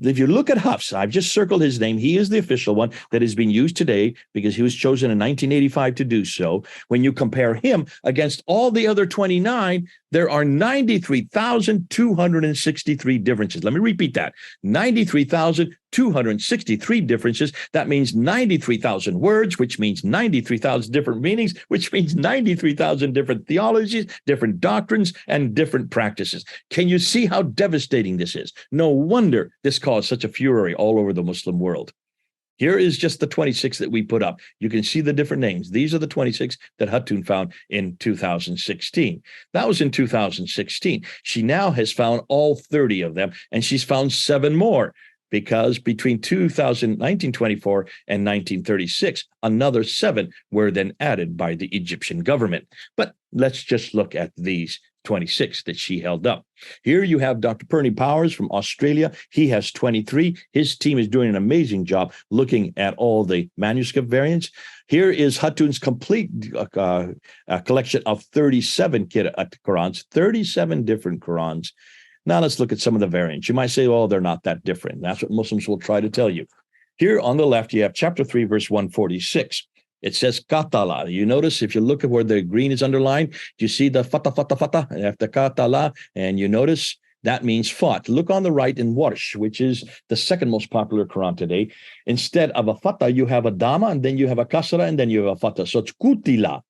If you look at Hafs, I've just circled his name. He is the official one that is being used today because he was chosen in 1985 to do so. When you compare him against all the other 29, there are 93,263 differences. Let me repeat that. 93,263 differences. That means 93,000 words, which means 93,000 different meanings, which means 93,000 different theologies, different doctrines, and different practices. Can you see how devastating this is? No wonder this caused such a furor all over the Muslim world. Here is just the 26 that we put up. You can see the different names. These are the 26 that Hatun found in 2016. That was in 2016. She now has found all 30 of them, and she's found 7 more because between 1924 and 1936, another 7 were then added by the Egyptian government. But let's just look at these 26 that she held up. Here you have Dr. Perny Powers from Australia. He has 23. His team is doing an amazing job looking at all the manuscript variants. Here is Hatun's complete collection of 37 Qurans, 37 different Qurans. Now let's look at some of the variants. You might say, oh, they're not that different. That's what Muslims will try to tell you. Here on the left, you have chapter 3, verse 146. It says katala. You notice if you look at where the green is underlined, you see the fata, fata, fata after katala, and you notice That means fought. Look on the right in Warsh, which is the second most popular Quran today. Instead of a fatha, you have a dama, and then you have a kasra, and then you have a fatha. So it's kutila.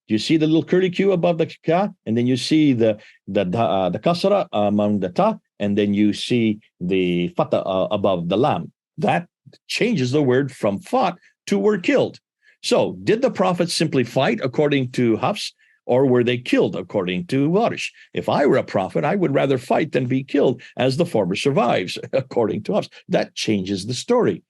You see the little curly Q above the ka, and then you see the kasra among the ta, and then you see the fatha above the lam. That changes the word from fought to were killed. So did the prophets simply fight according to Hafs, or were they killed according to Warsh? If I were a prophet, I would rather fight than be killed, as the former survives, according to Hafs. That changes the story.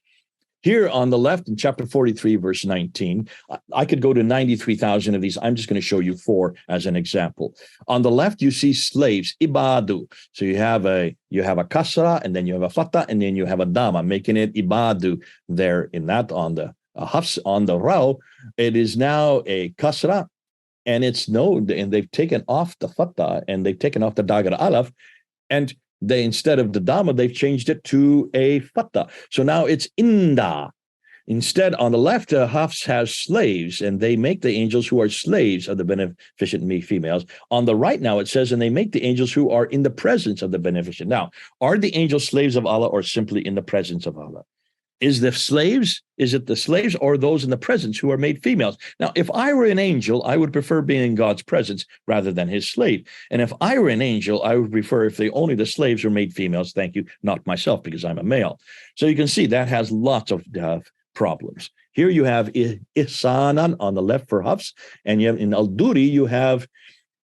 Here on the left in chapter 43, verse 19, I could go to 93,000 of these. I'm just going to show you 4 as an example. On the left, you see slaves, ibadu. So you have a kasra, and then you have a fatha, and then you have a dama, making it ibadu there in that on the Hafs. On the Rao, it is now a kasra, and they've taken off the fatha, and they've taken off the dagar alaf, and they, instead of the dama, they've changed it to a fatha. So now it's inda. Instead, on the left, Hafs has slaves, and they make the angels who are slaves of the beneficent females. On the right now, it says, and they make the angels who are in the presence of the beneficent. Now, are the angels slaves of Allah, or simply in the presence of Allah? Is it the slaves or those in the presence who are made females? Now, if I were an angel, I would prefer being in God's presence rather than his slave. And if I were an angel, I would prefer if only the slaves were made females, thank you, not myself, because I'm a male. So you can see that has lots of problems. Here you have ihsanan on the left for Hafs, and you have in al-Duri, you have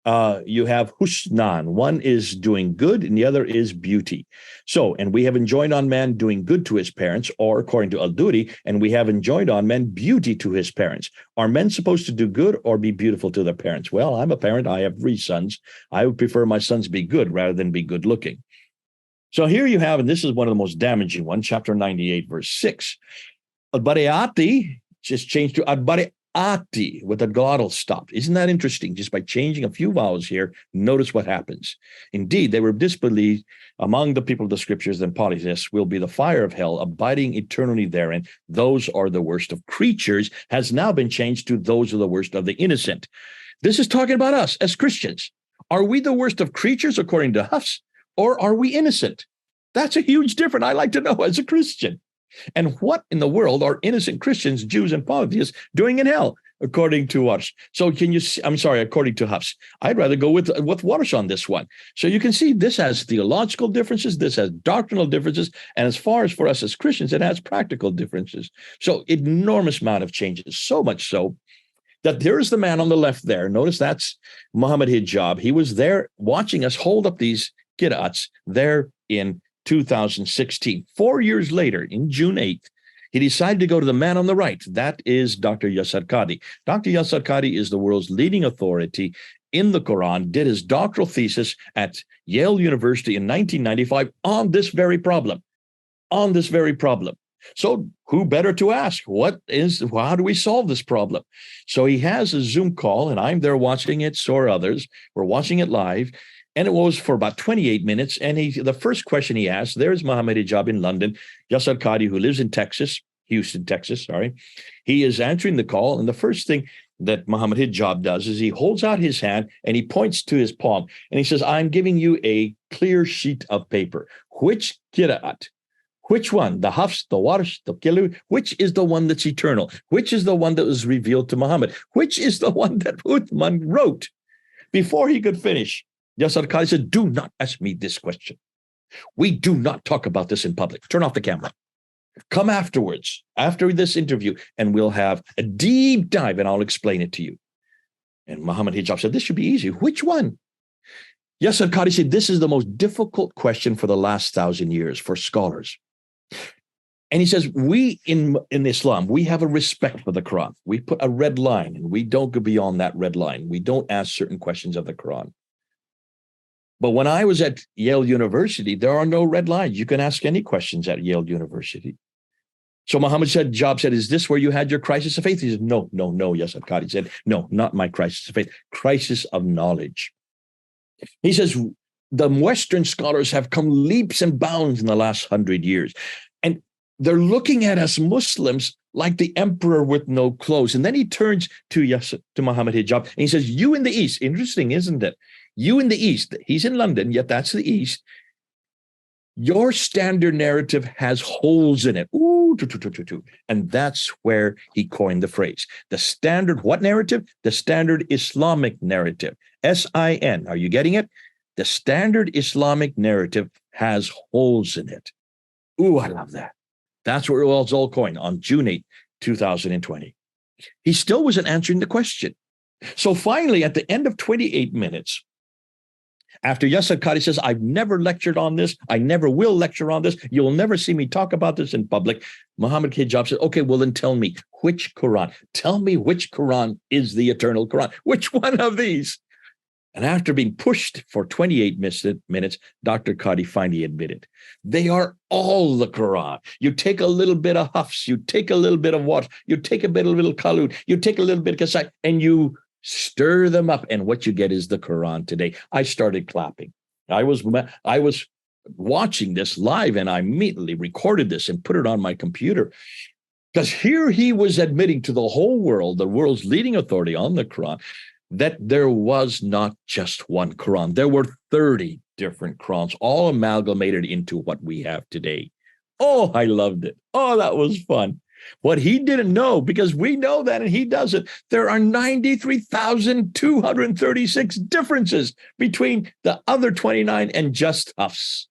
husnan. One is doing good and the other is beauty. So, and we have enjoined on man doing good to his parents, or according to al-Duri, and we have enjoined on men beauty to his parents. Are men supposed to do good or be beautiful to their parents? Well, I'm a parent. I have 3 sons. I would prefer my sons be good rather than be good looking. So here you have, and this is one of the most damaging ones, chapter 98, verse 6. Al-Bari'ati just changed to Al-Bari'ati with a glottal stop. Isn't that interesting? Just by changing a few vowels here, notice what happens. Indeed, they were disbelieved among the people of the scriptures, and polytheists will be the fire of hell, abiding eternally therein. Those are the worst of creatures, has now been changed to those are the worst of the innocent. This is talking about us as Christians. Are we the worst of creatures according to Hafs, or are we innocent? That's a huge difference. I like to know as a Christian. And what in the world are innocent Christians, Jews, and polytheists doing in hell, according to Warsh? So according to Hafs. I'd rather go with Warsh on this one. So you can see this has theological differences, this has doctrinal differences, and as far as for us as Christians, it has practical differences. So enormous amount of changes, so much so that there is the man on the left there. Notice that's Muhammad Hijab. He was there watching us hold up these qira'ats there in 2016. 4 years later, in June 8th, he decided to go to the man on the right. That is Dr. Yasir Qadhi. Dr. Yasir Qadhi is the world's leading authority in the Quran, did his doctoral thesis at Yale University in 1995 on this very problem. So who better to ask? How do we solve this problem? So he has a Zoom call, and I'm there watching it, so are others. We're watching it live. And it was for about 28 minutes. And the first question he asked, there's Muhammad Hijab in London, Yasir Qadhi, who lives in Houston, Texas, He is answering the call. And the first thing that Muhammad Hijab does is he holds out his hand and he points to his palm. And he says, I'm giving you a clear sheet of paper. Which qira'at? Which one? The Hafs, the Warsh, the Kilu? Which is the one that's eternal? Which is the one that was revealed to Muhammad? Which is the one that Uthman wrote? Before he could finish, Yasir Qadhi said, do not ask me this question. We do not talk about this in public. Turn off the camera. Come afterwards, after this interview, and we'll have a deep dive, and I'll explain it to you. And Muhammad Hijab said, this should be easy. Which one? Yasir Qadhi said, this is the most difficult question for the last 1,000 years for scholars. And he says, we in Islam, we have a respect for the Quran. We put a red line, and we don't go beyond that red line. We don't ask certain questions of the Quran. But when I was at Yale University, there are no red lines. You can ask any questions at Yale University. So Muhammad Hijab said, is this where you had your crisis of faith? He said, no, Yasir Qadhi said, no, not my crisis of faith, crisis of knowledge. He says, the Western scholars have come leaps and bounds in the last 100 years. And they're looking at us Muslims like the emperor with no clothes. And then he turns to Muhammad Hijab, and he says, you in the East, interesting, isn't it? You in the East, he's in London, yet that's the East. Your standard narrative has holes in it. Ooh, and that's where he coined the phrase. The standard, what narrative? The standard Islamic narrative. S-I-N. Are you getting it? The standard Islamic narrative has holes in it. Ooh, I love that. That's what it was all coined on June 8, 2020. He still wasn't answering the question. So finally, at the end of 28 minutes, after Yasser Qadhi says, I've never lectured on this, I never will lecture on this, you'll never see me talk about this in public, Muhammad Hijab said, okay, well then tell me which Quran. Tell me which Quran is the eternal Quran. Which one of these? And after being pushed for 28 minutes, Dr. Qadhi finally admitted, they are all the Quran. You take a little bit of Hafs, you take a little bit of water, you take a little Khalud, you take a little bit of Kasai, and you stir them up, and what you get is the Quran today. I started clapping. I was watching this live, and I immediately recorded this and put it on my computer, because here he was admitting to the whole world, the world's leading authority on the Quran, that there was not just one Quran. There were 30 different Qurans, all amalgamated into what we have today. Oh, I loved it. Oh, that was fun. What he didn't know, because we know that and he doesn't, there are 93,236 differences between the other 29 and just us.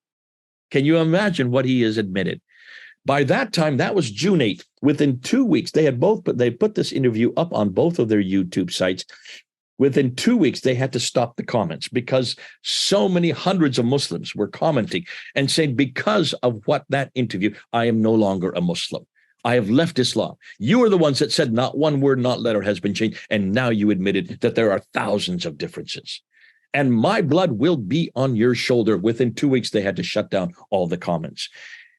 Can you imagine what he has admitted? By that time, that was June 8th. Within 2 weeks, they put this interview up on both of their YouTube sites. Within 2 weeks, they had to stop the comments because so many hundreds of Muslims were commenting and saying, because of what that interview, I am no longer a Muslim. I have left Islam. You are the ones that said not one word, not letter has been changed. And now you admitted that there are thousands of differences. And my blood will be on your shoulder. Within 2 weeks, they had to shut down all the comments.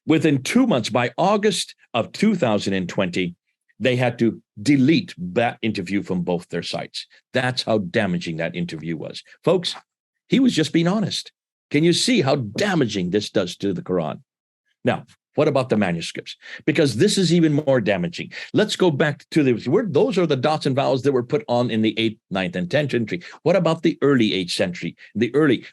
Within 2 months, by August of 2020, they had to delete that interview from both their sites. That's how damaging that interview was. Folks, he was just being honest. Can you see how damaging this does to the Quran? Now, what about the manuscripts? Because this is even more damaging. Let's go back to those are the dots and vowels that were put on in the 8th, 9th, and 10th century. What about the early 8th century?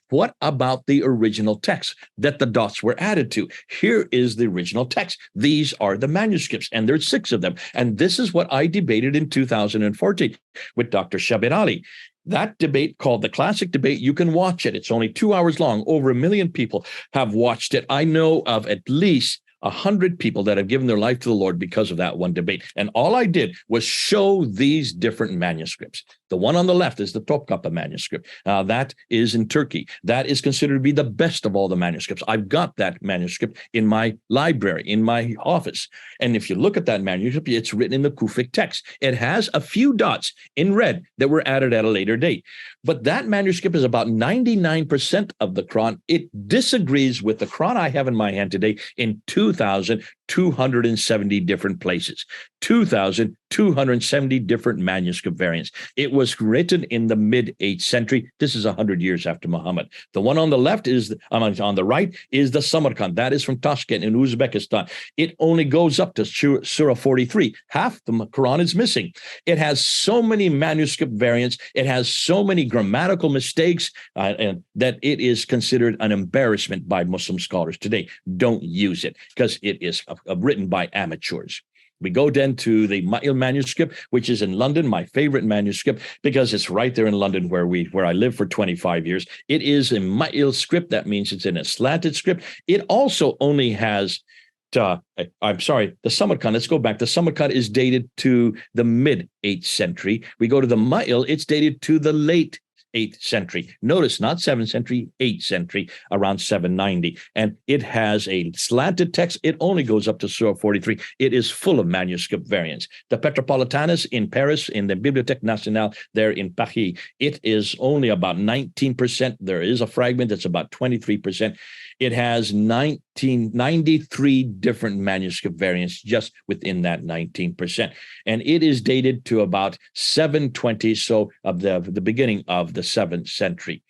What about the original text that the dots were added to? Here is the original text. These are the manuscripts, and there's 6 of them. And this is what I debated in 2014 with Dr. Shabir Ali. That debate, called the Classic Debate, you can watch it. It's only 2 hours long. Over 1 million people have watched it. I know of at least 100 people that have given their life to the Lord because of that one debate. And all I did was show these different manuscripts. The one on the left is the Topkapı manuscript. That is in Turkey. That is considered to be the best of all the manuscripts. I've got that manuscript in my library, in my office. And if you look at that manuscript, it's written in the Kufic text. It has a few dots in red that were added at a later date. But that manuscript is about 99% of the Quran. It disagrees with the Quran I have in my hand today in 2,270 different places. 2,270 different manuscript variants. It was written in the mid-8th century. This is 100 years after Muhammad. The one on the left is, on the right, is the Samarkand. That is from Tashkent in Uzbekistan. It only goes up to Surah 43. Half the Quran is missing. It has so many manuscript variants. It has so many grammatical mistakes and that it is considered an embarrassment by Muslim scholars today. Don't use it because it is written by amateurs. We go then to the Ma'il manuscript, which is in London, my favorite manuscript, because it's right there in London where I lived for 25 years. It is a Ma'il script. That means it's in a slanted script. It also only has, the Samarkand. Let's go back. The Samarkand is dated to the mid-8th century. We go to the Ma'il. It's dated to the late 8th century. Notice not 7th century, 8th century, around 790. And it has a slanted text. It only goes up to Surah 43. It is full of manuscript variants. The Petropolitanus in Paris, in the Bibliothèque Nationale there in Paris, it is only about 19%. There is a fragment that's about 23%. It has 93 different manuscript variants just within that 19%. And it is dated to about 720, so of the beginning of the 7th century.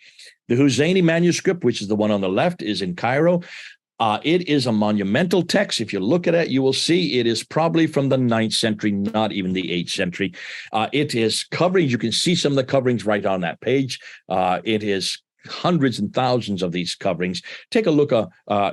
The Husseini manuscript, which is the one on the left, is in Cairo. It is a monumental text. If you look at it, you will see it is probably from the 9th century, not even the 8th century. It is coverings. You can see some of the coverings right on that page. It is hundreds and thousands of these coverings. Take a look.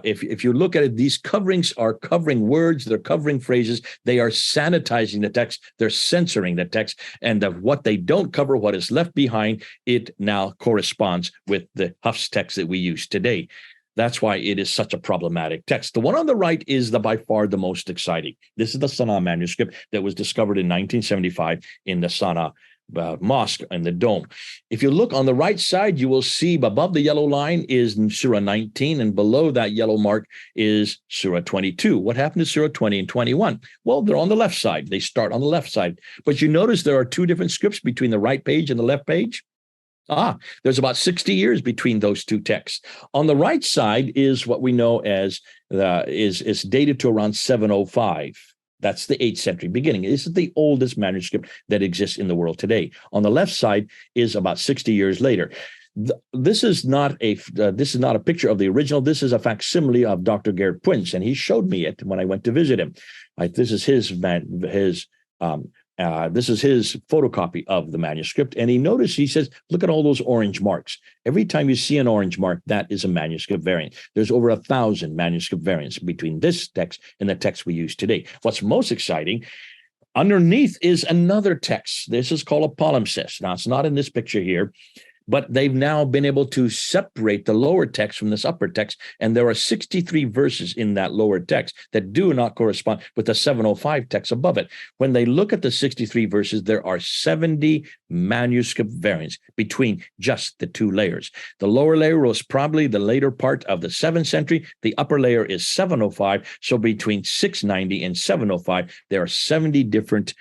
If you look at it, these coverings are covering words, they're covering phrases, they are sanitizing the text, they're censoring the text, and of what they don't cover, what is left behind, it now corresponds with the Huff's text that we use today. That's why it is such a problematic text. The one on the right is by far the most exciting. This is the Sana'a manuscript that was discovered in 1975 in the Sana'a mosque and the dome. If you look on the right side, you will see above the yellow line is Surah 19, and below that yellow mark is Surah 22. What happened to Surah 20 and 21? Well, they're on the left side. They start on the left side. But you notice there are two different scripts between the right page and the left page. There's about 60 years between those two texts. On the right side is what we know as is dated to around 705. That's the 8th century beginning. This is the oldest manuscript that exists in the world today. On the left side is about 60 years later. This is not a picture of the original. This is a facsimile of Dr. Garrett Prince, and he showed me it when I went to visit him. This is his photocopy of the manuscript. And he says, look at all those orange marks. Every time you see an orange mark, that is a manuscript variant. There's over 1,000 manuscript variants between this text and the text we use today. What's most exciting, underneath is another text. This is called a palimpsest. Now, it's not in this picture here, but they've now been able to separate the lower text from this upper text, and there are 63 verses in that lower text that do not correspond with the 705 text above it. When they look at the 63 verses, there are 70 manuscript variants between just the two layers. The lower layer was probably the later part of the 7th century. The upper layer is 705. So between 690 and 705, there are 70 different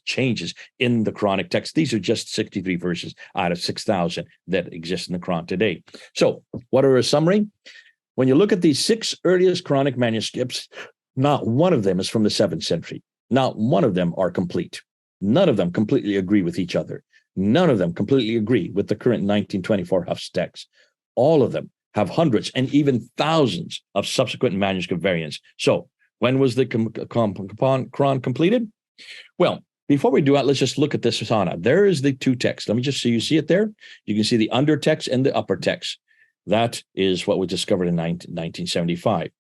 changes in the Quranic text. These are just 63 verses out of 6,000 that exist in the Quran today. So what are a summary? When you look at these 6 earliest Quranic manuscripts, not one of them is from the 7th century. Not one of them are complete. None of them completely agree with each other. None of them completely agree with the current 1924 Huff's text. All of them have hundreds and even thousands of subsequent manuscript variants. So when was the Quran completed? Well, before we do that, let's just look at this Sana'a. There is the two texts. Let me just so you see it there. You can see the under text and the upper text. That is what was discovered in 1975.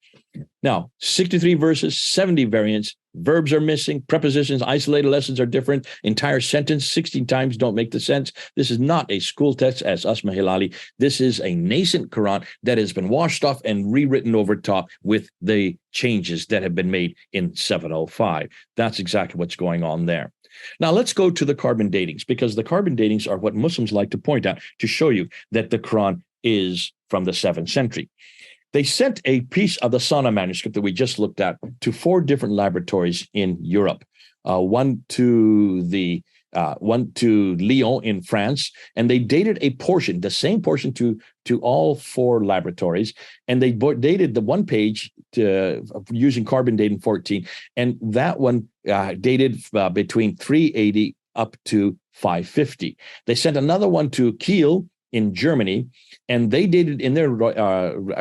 Now, 63 verses, 70 variants, verbs are missing, prepositions, isolated lessons are different, entire sentence 16 times don't make the sense. This is not a school text, as Asma Hilali. This is a nascent Quran that has been washed off and rewritten over top with the changes that have been made in 705. That's exactly what's going on there. Now, let's go to the carbon datings, because the carbon datings are what Muslims like to point out to show you that the Quran is from the 7th century. They sent a piece of the Sana'a manuscript that we just looked at to 4 different laboratories in Europe, one to Lyon in France, and they dated a portion, the same portion to all 4 laboratories, and they dated the one page using carbon dating 14, and that one dated between 380 up to 550. They sent another one to Kiel in Germany, and they dated in their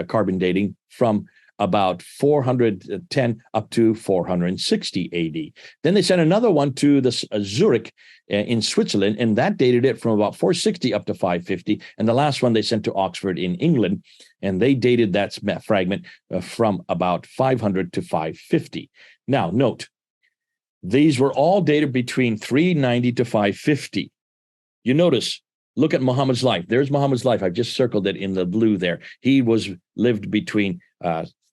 carbon dating from about 410 up to 460 AD. Then they sent another one to the Zurich in Switzerland, and that dated it from about 460 up to 550. And the last one they sent to Oxford in England, and they dated that fragment from about 500 to 550. Now, note, these were all dated between 390 to 550. You notice, look at Muhammad's life. There's Muhammad's life. I've just circled it in the blue there. He lived between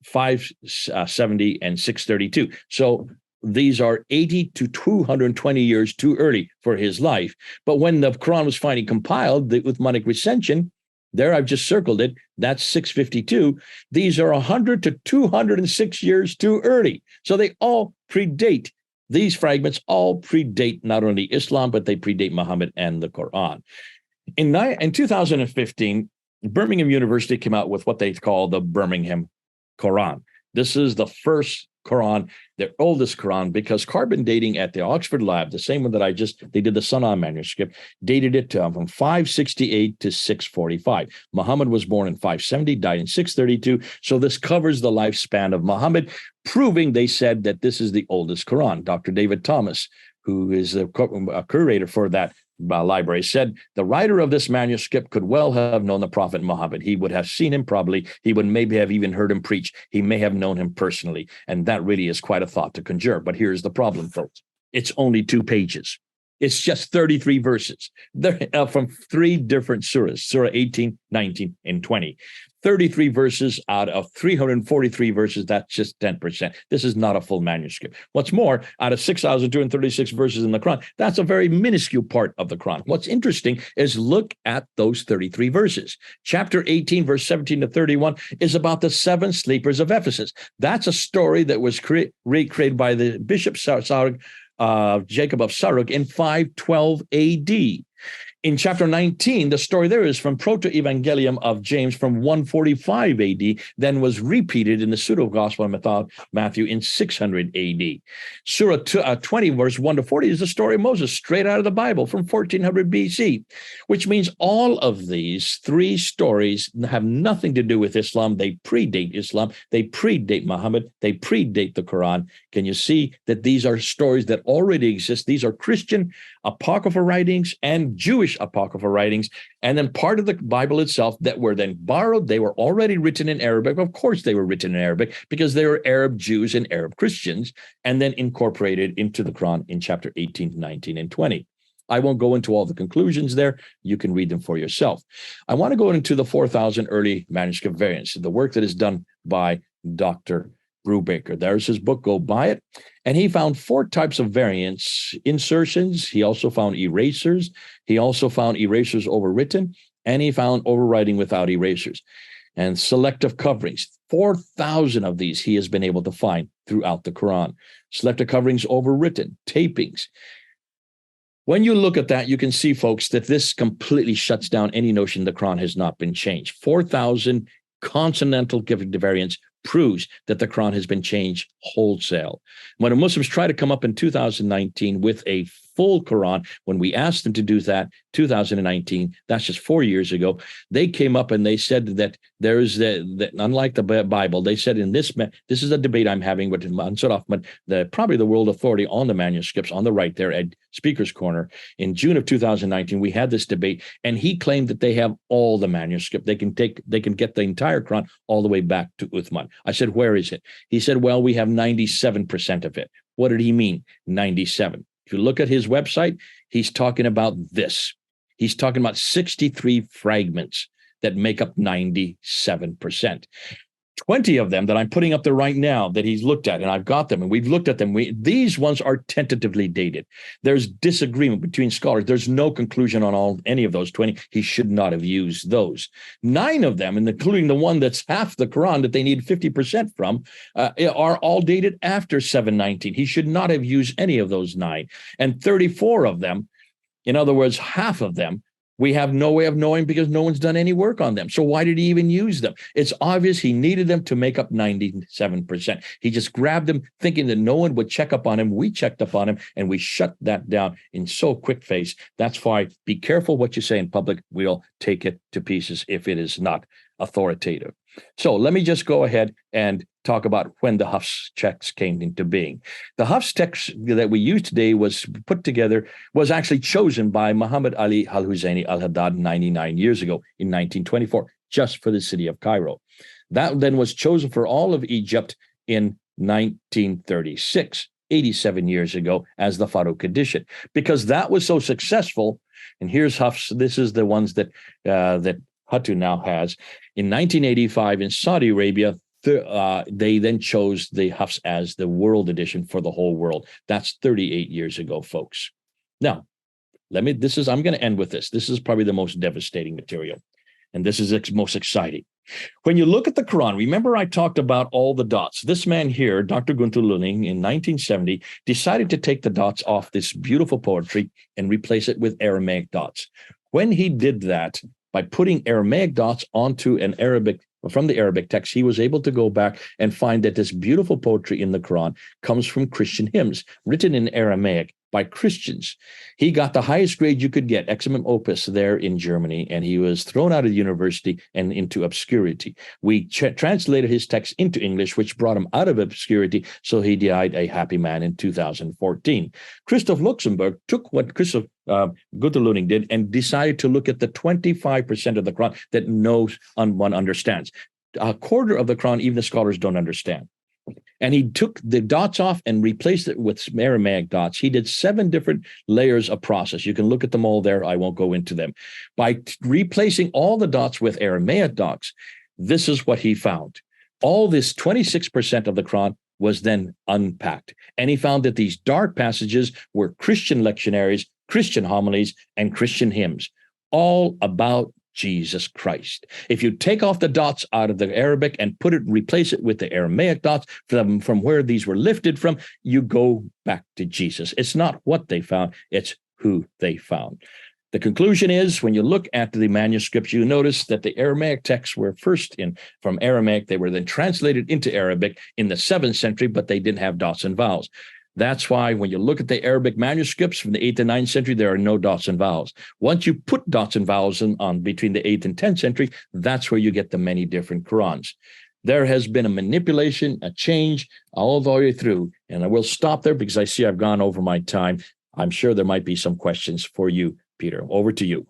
570 and 632. So these are 80 to 220 years too early for his life. But when the Quran was finally compiled with Uthmanic recension, there I've just circled it, that's 652. These are 100 to 206 years too early. So they all predate. These fragments all predate not only Islam, but they predate Muhammad and the Quran. In 2015, Birmingham University came out with what they call the Birmingham Quran. This is the first Quran, their oldest Quran, because carbon dating at the Oxford lab, the same one that they did the Sana'a manuscript, dated it from 568 to 645. Muhammad was born in 570, died in 632. So this covers the lifespan of Muhammad, proving they said that this is the oldest Quran. Dr. David Thomas, who is a curator for that Library, said the writer of this manuscript could well have known the Prophet Muhammad. He would have seen him probably. He would maybe have even heard him preach. He may have known him personally. And that really is quite a thought to conjure. But here's the problem, folks. It's only 2 pages. It's just 33 verses. They're from 3 different surahs, Surah 18, 19, and 20. 33 verses out of 343 verses, that's just 10%. This is not a full manuscript. What's more, out of 6,236 verses in the Quran, that's a very minuscule part of the Quran. What's interesting is look at those 33 verses. Chapter 18, verse 17 to 31 is about the 7 sleepers of Ephesus. That's a story that was recreated by the Bishop Jacob of Sarug in 512 AD. In chapter 19, the story there is from Proto-Evangelium of James from 145 AD, then was repeated in the pseudo-gospel of Matthew in 600 AD. Surah 20, verse 1 to 40 is the story of Moses, straight out of the Bible from 1400 BC, which means all of these 3 stories have nothing to do with Islam. They predate Islam. They predate Muhammad. They predate the Quran. Can you see that these are stories that already exist? These are Christian apocryphal writings and Jewish apocryphal writings, and then part of the Bible itself that were then borrowed. They were already written in Arabic. Of course, they were written in Arabic because they were Arab Jews and Arab Christians, and then incorporated into the Quran in chapter 18, 19, and 20. I won't go into all the conclusions there. You can read them for yourself. I want to go into the 4,000 early manuscript variants, the work that is done by Dr. Brubaker. There's his book, go buy it. And he found 4 types of variants: insertions. He also found erasers. He also found erasers overwritten, and he found overwriting without erasers and selective coverings. 4,000 of these he has been able to find throughout the Quran. Selective coverings overwritten, tapings. When you look at that, you can see, folks, that this completely shuts down any notion the Quran has not been changed. 4,000 consonantal variants proves that the Quran has been changed wholesale. When Muslims try to come up in 2019 with a full Quran, when we asked them to do that, 2019, that's just 4 years ago, they came up and they said that there is that unlike the Bible, they said in this is a debate I'm having with Mansur Ahmad, probably the world authority on the manuscripts on the right there at Speaker's Corner. In June of 2019, we had this debate, and he claimed that they have all the manuscript. They can get the entire Quran all the way back to Uthman. I said, where is it? He said, well, we have 97% of it. What did he mean, 97? If you look at his website, he's talking about this. He's talking about 63 fragments that make up 97%. 20 of them that I'm putting up there right now that he's looked at, and I've got them, and we've looked at them. These ones are tentatively dated. There's disagreement between scholars. There's no conclusion on any of those 20. He should not have used those. 9 of them, and including the one that's half the Quran that they need 50% from, are all dated after 719. He should not have used any of those 9. And 34 of them, in other words, half of them, we have no way of knowing because no one's done any work on them. So why did he even use them? It's obvious he needed them to make up 97%. He just grabbed them thinking that no one would check up on him. We checked up on him, and we shut that down in so quick face. That's why be careful what you say in public. We'll take it to pieces if it is not authoritative. So let me just go ahead and talk about when the Hafs text came into being. The Hafs text that we use today was actually chosen by Muhammad Ali al-Husseini al-Haddad 99 years ago in 1924, just for the city of Cairo. That then was chosen for all of Egypt in 1936, 87 years ago, as the Farouk edition, because that was so successful. And here's Hafs. This is the ones that Hatu now has. In 1985 in Saudi Arabia, they then chose the Hafs as the world edition for the whole world. That's 38 years ago, folks. Now, I'm going to end with this. This is probably the most devastating material, and this is most exciting. When you look at the Quran, remember I talked about all the dots. This man here, Dr. Gunther Lulling, in 1970, decided to take the dots off this beautiful poetry and replace it with Aramaic dots. When he did that, by putting Aramaic dots onto from the Arabic text, he was able to go back and find that this beautiful poetry in the Quran comes from Christian hymns written in Aramaic by Christians. He got the highest grade you could get, eximum opus, there in Germany, and he was thrown out of the university and into obscurity. We translated his text into English, which brought him out of obscurity, so he died a happy man in 2014. Christoph Guterluning did, and decided to look at the 25% of the Quran that one understands. A quarter of the Quran, even the scholars don't understand. And he took the dots off and replaced it with some Aramaic dots. He did 7 different layers of process. You can look at them all there. I won't go into them. By replacing all the dots with Aramaic dots, this is what he found. All this 26% of the Quran was then unpacked. And he found that these dark passages were Christian lectionaries, Christian homilies, and Christian hymns, all about Jesus Christ. If you take off the dots out of the Arabic and replace it with the Aramaic dots from where these were lifted from, you go back to Jesus. It's not what they found, it's who they found. The conclusion is, when you look at the manuscripts, you notice that the Aramaic texts were first from Aramaic. They were then translated into Arabic in the 7th century, but they didn't have dots and vowels. That's why when you look at the Arabic manuscripts from the 8th and 9th century, there are no dots and vowels. Once you put dots and vowels on between the 8th and 10th century, that's where you get the many different Qurans. There has been a manipulation, a change all the way through. And I will stop there because I see I've gone over my time. I'm sure there might be some questions for you, Peter. Over to you.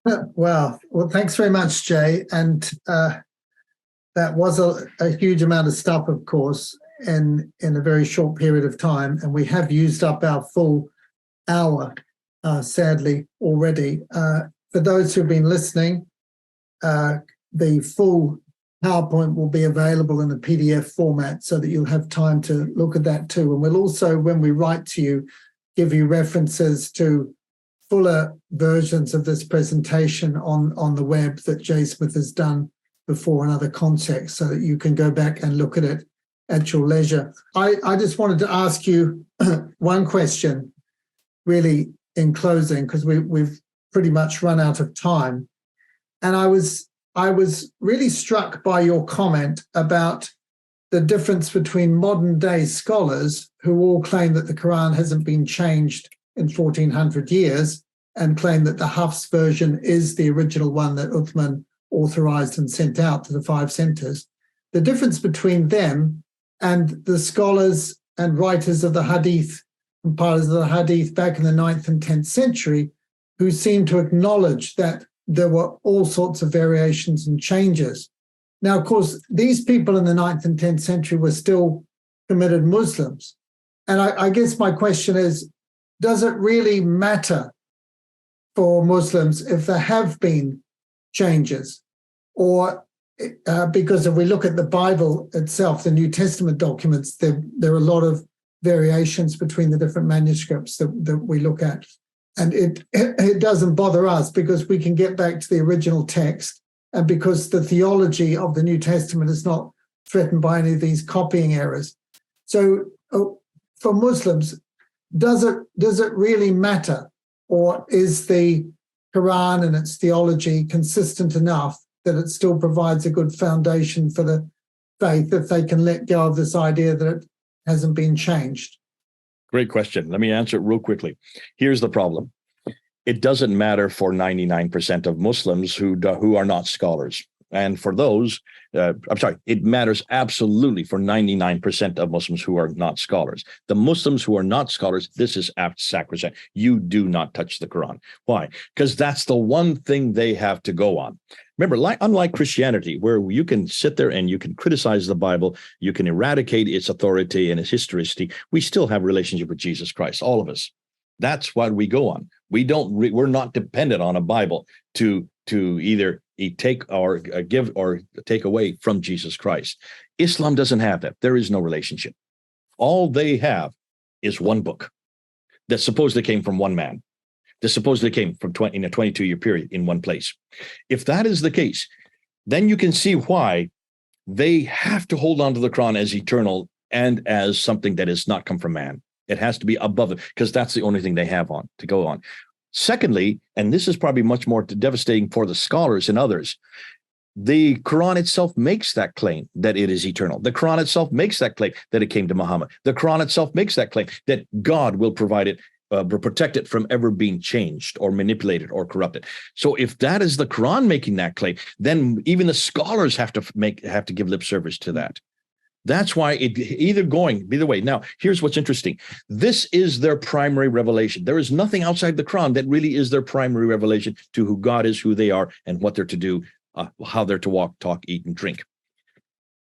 Well, thanks very much, Jay. And that was a huge amount of stuff, of course, in a very short period of time. And we have used up our full hour, sadly, already. For those who've been listening, the full PowerPoint will be available in a PDF format so that you'll have time to look at that too. And we'll also, when we write to you, give you references to fuller versions of this presentation on the web that Jay Smith has done before in other contexts, so that you can go back and look at it at your leisure. I just wanted to ask you one question, really, in closing, because we've pretty much run out of time. And I was really struck by your comment about the difference between modern day scholars who all claim that the Quran hasn't been changed in 1400 years and claim that the Hafs version is the original one that Uthman authorized and sent out to the 5 centers. The difference between them and the scholars and writers of the Hadith, compilers of the Hadith back in the 9th and 10th century, who seem to acknowledge that there were all sorts of variations and changes. Now, of course, these people in the 9th and 10th century were still committed Muslims. And I guess my question is, does it really matter for Muslims if there have been changes? Or because if we look at the Bible itself, the New Testament documents, there are a lot of variations between the different manuscripts that we look at. And it doesn't bother us because we can get back to the original text, and because the theology of the New Testament is not threatened by any of these copying errors. So for Muslims, does it really matter? Or is the Quran and its theology consistent enough that it still provides a good foundation for the faith if they can let go of this idea that it hasn't been changed? Great question. Let me answer it real quickly. Here's the problem. It doesn't matter for 99% of Muslims who are not scholars. And for those, it matters absolutely for 99% of Muslims who are not scholars. The Muslims who are not scholars, this is sacrosanct. You do not touch the Quran. Why? Because that's the one thing they have to go on. Remember, unlike Christianity, where you can sit there and you can criticize the Bible, you can eradicate its authority and its historicity, we still have a relationship with Jesus Christ, all of us. That's what we go on. We're not dependent on a Bible to either take or give or take away from Jesus Christ. Islam doesn't have that. There is no relationship. All they have is one book that supposedly came from one man, that supposedly came from in a 22-year period in one place. If that is the case, then you can see why they have to hold on to the Quran as eternal and as something that has not come from man. It has to be above it, because that's the only thing they have on to go on. Secondly, and this is probably much more devastating for the scholars and others, the Quran itself makes that claim that it is eternal. The Quran itself makes that claim that it came to Muhammad. The Quran itself makes that claim that God will provide it, protect it from ever being changed or manipulated or corrupted. So if that is the Quran making that claim, then even the scholars have to give lip service to that. That's why it either way. Now, here's what's interesting. This is their primary revelation. There is nothing outside the Quran that really is their primary revelation to who God is, who they are, and what they're to do, how they're to walk, talk, eat, and drink.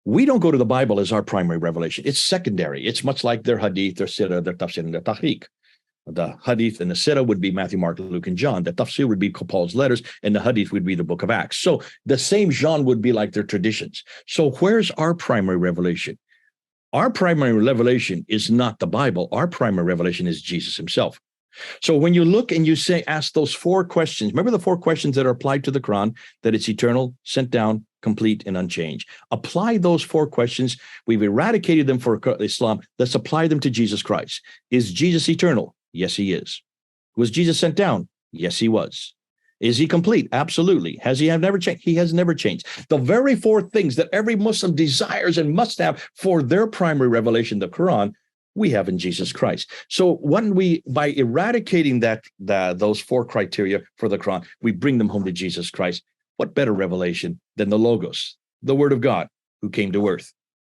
We don't go to the Bible as our primary revelation. It's secondary. It's much like their hadith, their sirah, their tafsir, and their tahqiq. The hadith and the sirah would be Matthew, Mark, Luke, and John. The tafsir would be Paul's letters, and the hadith would be the book of Acts. So the same genre would be like their traditions. So where's our primary revelation? Our primary revelation is not the Bible. Our primary revelation is Jesus himself. So when you look and you ask those 4 questions, remember the 4 questions that are applied to the Quran, that it's eternal, sent down, complete, and unchanged. Apply those 4 questions. We've eradicated them for Islam. Let's apply them to Jesus Christ. Is Jesus eternal? Yes, he is. Was Jesus sent down? Yes, he was. Is he complete? Absolutely. Has he never changed? He has never changed. The very 4 things that every Muslim desires and must have for their primary revelation, the Quran, we have in Jesus Christ. So by eradicating those 4 criteria for the Quran, we bring them home to Jesus Christ. What better revelation than the Logos, the Word of God, who came to earth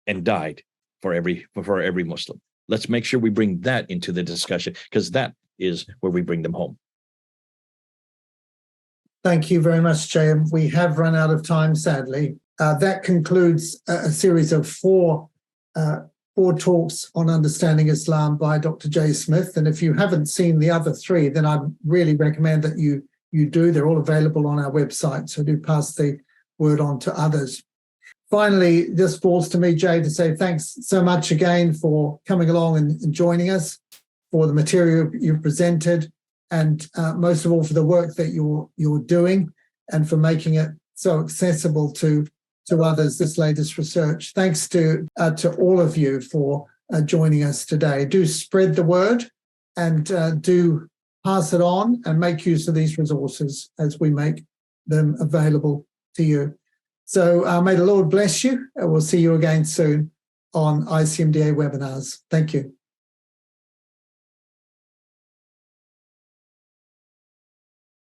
and died for every Muslim? Let's make sure we bring that into the discussion, because that is where we bring them home. Thank you very much, Jay. We have run out of time, sadly. That concludes a series of 4 talks on understanding Islam by Dr. Jay Smith. And if you haven't seen the other 3, then I'd really recommend that you do. They're all available on our website, so do pass the word on to others. Finally, this falls to me, Jay, to say thanks so much again for coming along and joining us, for the material you've presented, and most of all for the work that you're doing, and for making it so accessible to others, this latest research. Thanks to all of you for joining us today. Do spread the word, and do pass it on, and make use of these resources as we make them available to you. So may the Lord bless you, and we'll see you again soon on ICMDA webinars. Thank you.